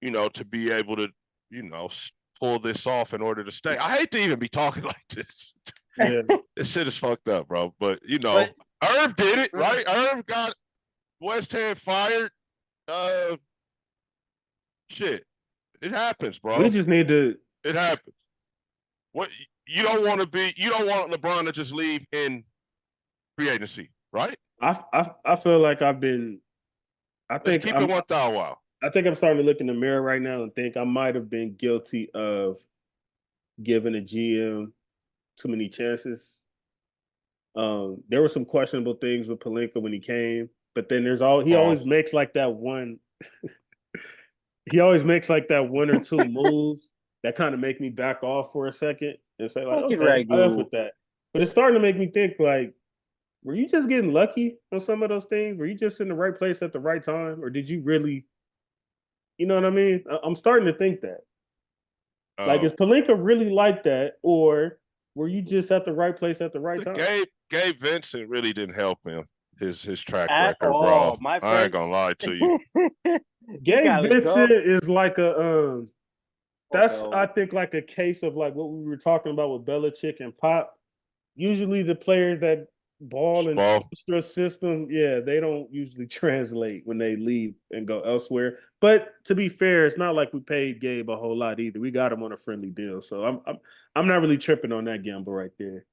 to be able to, pull this off in order to stay. I hate to even be talking like this. Yeah. This shit is fucked up, bro. But But- Irv did it, right? Irv got West Ham fired. Shit, it happens, bro. We just need to. It happens. What you don't want LeBron to just leave in free agency, right? I feel like I've been. Let's keep it 1,000 while. I think I'm starting to look in the mirror right now and think I might have been guilty of giving a GM too many chances. There were some questionable things with Pelinka when he came, but then he always makes like that one. He always makes like that one or two moves that kind of make me back off for a second and say like, okay, Ragu with that. But it's starting to make me think like, were you just getting lucky on some of those things? Were you just in the right place at the right time, or did you really? You know what I mean? I'm starting to think that. Like, is Pelinka really like that, or were you just at the right place at the right time? Gabe Vincent really didn't help him. His track At record, all, bro. my I ain't gonna lie to you. Gabe Vincent is like a that's no. I think like a case of like what we were talking about with Belichick and Pop. Usually the players that ball in extra system, yeah, they don't usually translate when they leave and go elsewhere. But to be fair, it's not like we paid Gabe a whole lot either. We got him on a friendly deal, so I'm not really tripping on that gamble right there.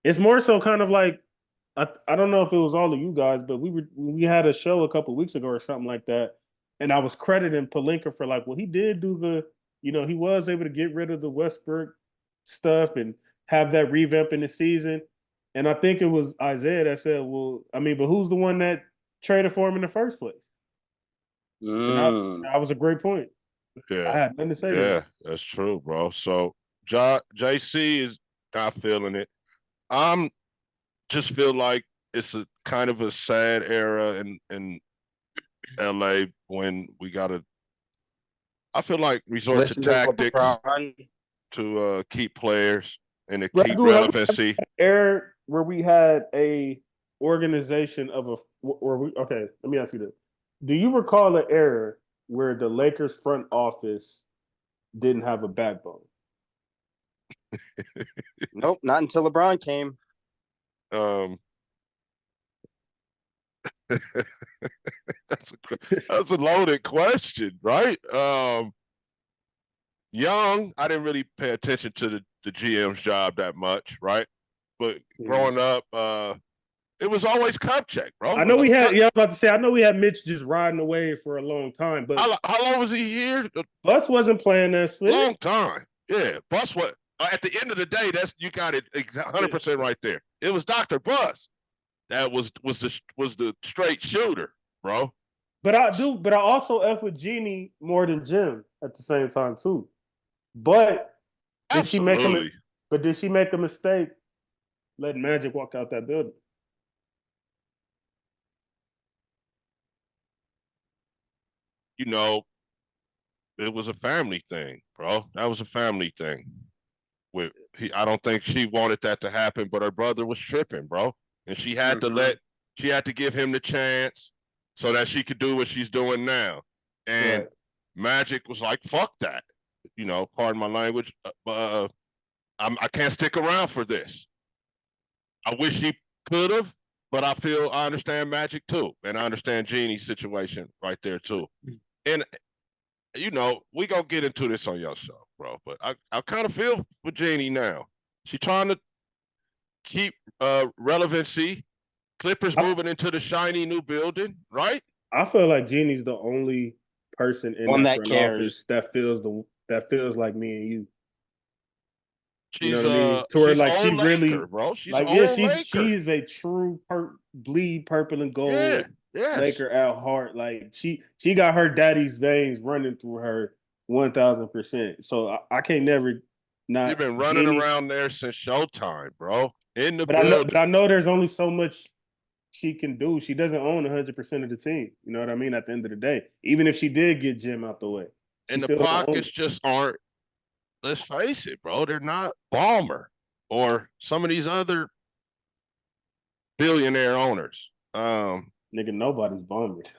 It's more so kind of like I don't know if it was all of you guys, but we had a show a couple of weeks ago or something like that, and I was crediting Pelinka for like, well, he did do he was able to get rid of the Westbrook stuff and have that revamp in the season. And I think it was Isaiah that said, well, I mean, but who's the one that traded for him in the first place? And that was a great point. Yeah. I had nothing to say to that. That's true, bro. So JC is not feeling it. I'm just feel like it's a kind of a sad era in LA when we gotta I feel like resort to tactics to keep players and to keep relevancy. Era where we had a organization of okay, let me ask you this. Do you recall an era where the Lakers front office didn't have a backbone? Nope, not until LeBron came. That's a loaded question, right? Young, I didn't really pay attention to the GM's job that much, right? But growing up, it was always Kupchak, bro. I know we had. Yeah, I was about to say. I know we had Mitch just riding away for a long time. But how long was he here? Bus wasn't playing that split. Long time. Yeah, Bus was. At the end of the day, you got it 100% right there. It was Dr. Bus that was the straight shooter, bro. But I also F with Jeannie more than Jim at the same time too. But did she make a mistake letting Magic walk out that building? It was a family thing, bro. That was a family thing. I don't think she wanted that to happen, but her brother was tripping, bro. And she had to give him the chance so that she could do what she's doing now. And Magic was like, fuck that. Pardon my language. I can't stick around for this. I wish he could have, but I understand Magic too. And I understand Jeannie's situation right there too. And we gonna get into this on your show, bro. But I kind of feel for Jeannie now. She trying to keep relevancy. Clippers moving into the shiny new building, right? I feel like Jeannie's the only person in that front office that feels like me and you. You know what I mean? To where like she really, bro. She's like she's a true bleed purple and gold Laker at heart. Like she got her daddy's veins running through her 1,000%. So I can't never not. You've been running around there since Showtime, bro. In the building. But I know there's only so much she can do. She doesn't own 100% of the team. You know what I mean? At the end of the day, even if she did get Jim out the way, and the pockets just aren't. Let's face it, bro. They're not Ballmer or some of these other billionaire owners. Nigga, nobody's bummed.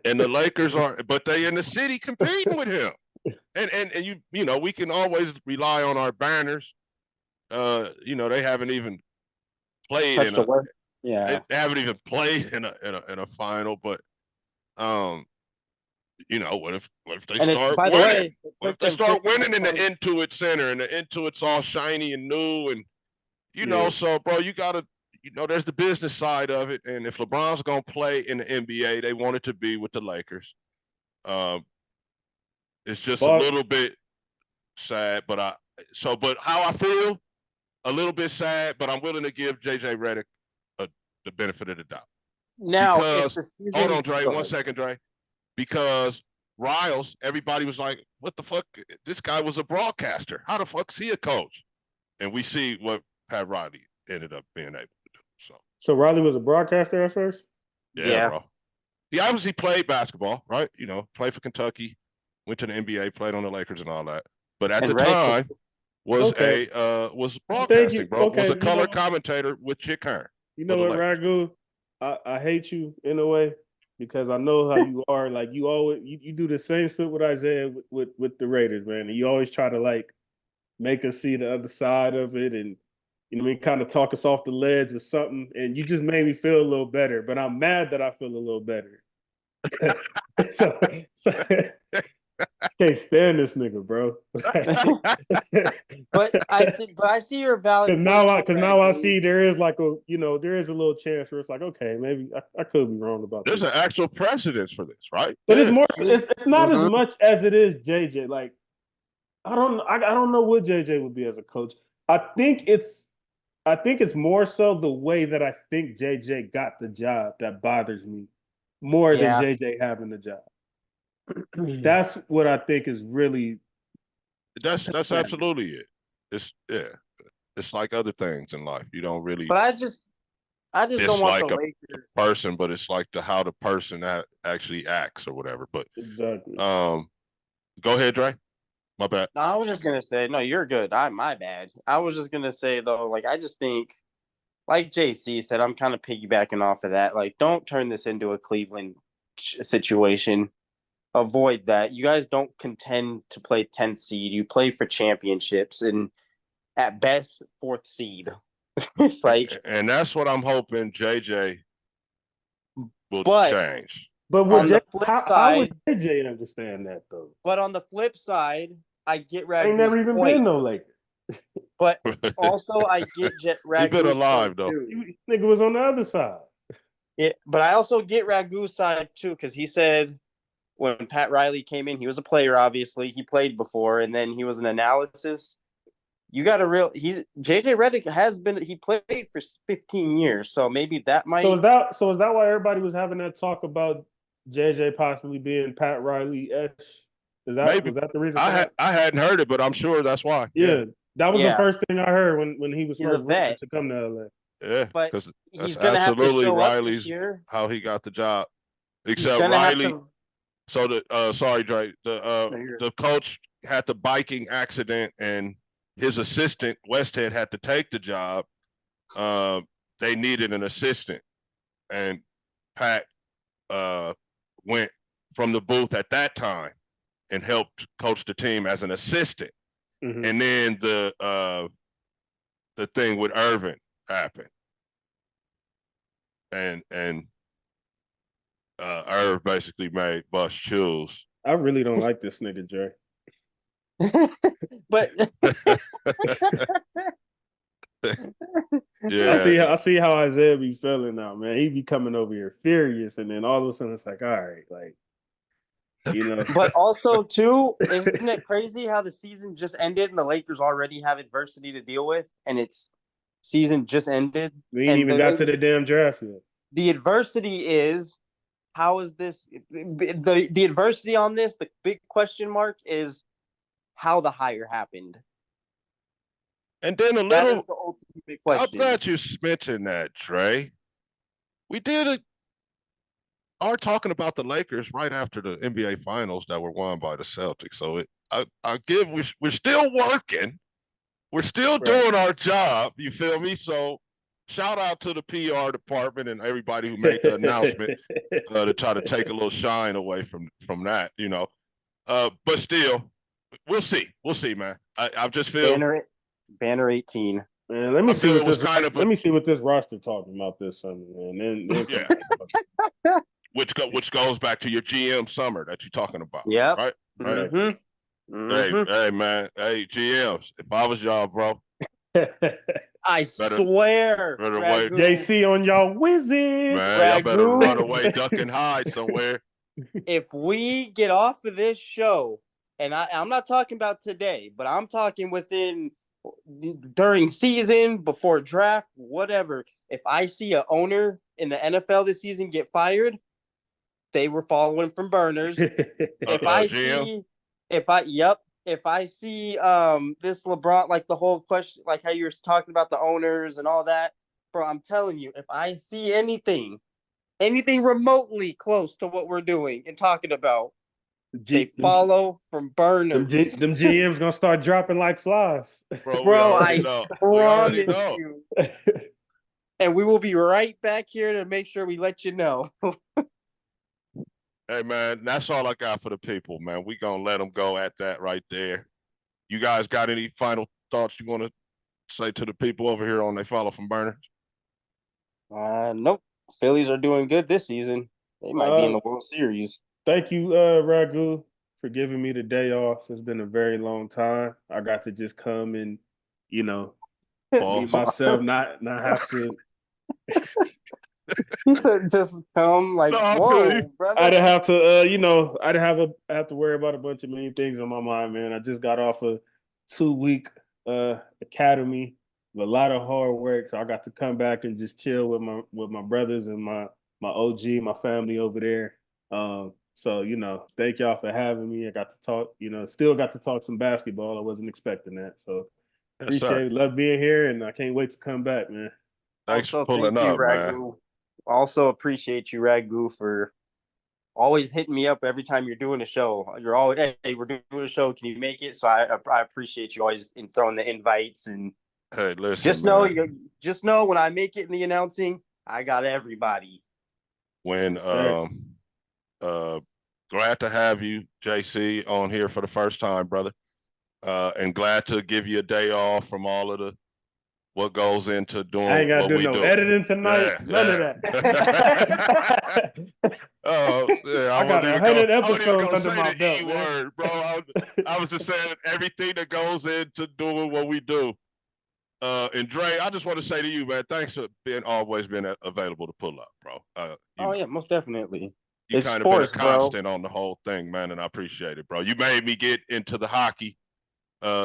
And the Lakers are, but they in the city competing with him. And you know, we can always rely on our banners. You know, they haven't even played Touched in a, away. Yeah. they haven't even played in a final, but you know, what if they And start by the winning? way, What if they start winning in the Intuit Center and the Intuit's all shiny and new and you know, so bro, you gotta, you know, there's the business side of it, and if LeBron's gonna play in the NBA, they want it to be with the Lakers. It's just a little bit sad, but how I feel, a little bit sad, but I'm willing to give JJ Redick the benefit of the doubt. Now, because, if the season, hold on, Dre, 1 second, Dre. Because Riles, everybody was like, what the fuck? This guy was a broadcaster. How the fuck is he a coach? And we see what Pat Riley ended up being able to do. So Riley was a broadcaster at first? Yeah, bro. He obviously played basketball, right? You know, played for Kentucky, went to the NBA, played on the Lakers and all that. But at the time, was broadcasting, bro. Was a color commentator with Chick Hearn. You know what, Ragu? I hate you in a way because I know how you are. Like you always you do the same shit with Isaiah with the Raiders, man. And you always try to like make us see the other side of it and you know, kind of talk us off the ledge or something. And you just made me feel a little better. But I'm mad that I feel a little better. so can't stand this nigga, bro. but I see your valid. Because now I see there is like a, you know, there is a little chance where it's like, okay, maybe I could be wrong about this. There's an actual precedence for this, right? But it's more. It's not as much as it is JJ. Like I don't know what JJ would be as a coach. I think it's more so the way that I think JJ got the job that bothers me more than JJ having the job. That's what I think is really. That's absolutely it. It's like other things in life. You don't really. But I just don't want the Lakers person, but it's like how the person actually acts or whatever. But exactly. Go ahead, Dre. My bad. No, I was just gonna say, no, you're good. My bad. I was just gonna say though, like I just think, like JC said, I'm kind of piggybacking off of that. Like, don't turn this into a Cleveland situation. Avoid that. You guys don't contend to play 10th seed. You play for championships and at best 4th seed. Like, and that's what I'm hoping JJ will change. But on the flip side, how would JJ understand that though? But on the flip side, I get Ragu's ain't never even been no Lakers. But also I get Ragu's He's been alive though. Nigga was on the other side. Yeah, but I also get Ragu's side too, because he said when Pat Riley came in, he was a player, obviously. He played before, and then he was an analysis. You got a JJ Redick he played for 15 years, so maybe that might. So is that why everybody was having that talk about JJ possibly being Pat Riley-ish? Was that the reason? I hadn't heard it, but I'm sure that's why. Yeah. That was the first thing I heard when he was first to come to LA. Yeah, because that's absolutely Riley's how he got the job. Except Riley. So sorry, Dre. The coach had the biking accident, and his assistant Westhead had to take the job. They needed an assistant, and Pat went from the booth at that time and helped coach the team as an assistant. Mm-hmm. And then the thing with Irvin happened, and Irv basically made Bus choose. I really don't like this nigga, Jay. But yeah, I see how Isaiah be feeling now, man. He be coming over here furious, and then all of a sudden it's like, all right, like, you know. But also too, isn't it crazy how the season just ended and the Lakers already have adversity to deal with, and it's season just ended. We ain't even got to the damn draft yet. The adversity is. How is this the adversity on this? The big question mark is how the hire happened. And then that is the ultimate question. I'm glad you mentioned that, Trey. We are talking about the Lakers right after the NBA Finals that were won by the Celtics. So we're still working. We're still doing our job. You feel me? So shout out to the PR department and everybody who made the announcement to try to take a little shine away from that, you know. But still, we'll see. We'll see, man. I just feel banner 18. Man, let me I see feel what it was this. kind of Let me see what this roster talking about this Sunday, man. Then yeah. Which goes back to your GM summer that you're talking about. Yep. Right. Right. Mm-hmm. Hey, man. Hey, GMs. If I was y'all, bro, I swear, better Ragu, JC on y'all wizard. man, y'all better Ragu. run away, duck and hide somewhere. If we get off of this show, and I'm not talking about today, but I'm talking during season, before draft, whatever. If I see an owner in the NFL this season get fired, they were following from burners. If I see this LeBron, like the whole question, like how you were talking about the owners and all that, bro, I'm telling you, if I see anything remotely close to what we're doing and talking about, they follow from burners. Them GMs gonna start dropping like flies. Bro, I promise you. And we will be right back here to make sure we let you know. Hey, man, that's all I got for the people, man. We gonna let them go at that right there. You guys got any final thoughts you want to say to the people over here on They Follow from Burners? Nope. Phillies are doing good this season. They might be in the World Series. Thank you, Ragu, for giving me the day off. It's been a very long time. I got to just come and, you know, be myself, not have to. He said, "Just come, like, whoa, brother." I didn't have to, I have to worry about a bunch of million things on my mind, man. I just got off a 2-week academy, with a lot of hard work, so I got to come back and just chill with my brothers and my OG, my family over there. So thank y'all for having me. I got to talk, still got to talk some basketball. I wasn't expecting that, so appreciate it. Love being here, and I can't wait to come back, man. Thanks for pulling up, man. Also appreciate you, Ragu, for always hitting me up every time you're doing a show. You're always, hey, we're doing a show. Can you make it? So I appreciate you always in throwing the invites. And hey, listen, just know when I make it in the announcing, I got everybody. When glad to have you, JC, on here for the first time, brother. And glad to give you a day off from all of what goes into doing I ain't gotta what do we no do. editing tonight. None of that. I got 100 episodes under my belt, man. Bro. I was just saying everything that goes into doing what we do. And Dre, I just want to say to you, man, thanks for always being available to pull up, bro. Yeah, most definitely. You kind of been a constant on the whole thing, man, and I appreciate it, bro. You made me get into the hockey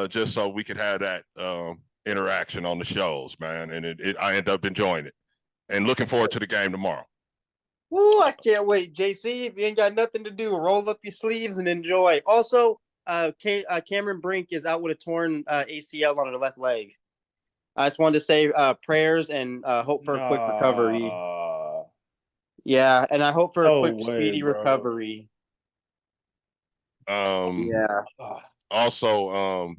just so we could have that interaction on the shows, man. And I end up enjoying it and looking forward to the game tomorrow. Woo, I can't wait, JC. If you ain't got nothing to do, roll up your sleeves and enjoy. Also, Cameron Brink is out with a torn ACL on her left leg. I just wanted to say prayers and hope for a quick recovery. Yeah, and I hope for a quick, speedy recovery. Yeah. Also,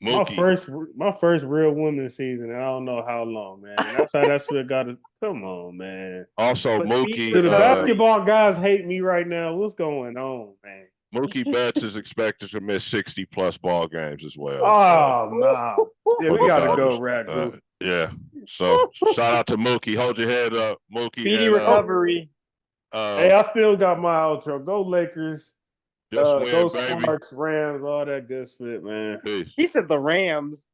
Mookie. My first real women's season, and I don't know how long, man. That's how that's what got to come on, man. Also, Mookie. Do the basketball guys hate me right now? What's going on, man? Mookie Betts is expected to miss 60+ ball games as well. Oh, no. Yeah, we got to go, Ragu. Yeah. So, shout out to Mookie. Hold your head up, Mookie. Speedy recovery. Hey, I still got my outro. Go Lakers. Just win, go baby. Sparks, Rams, all that good shit, man. Peace. He said the Rams.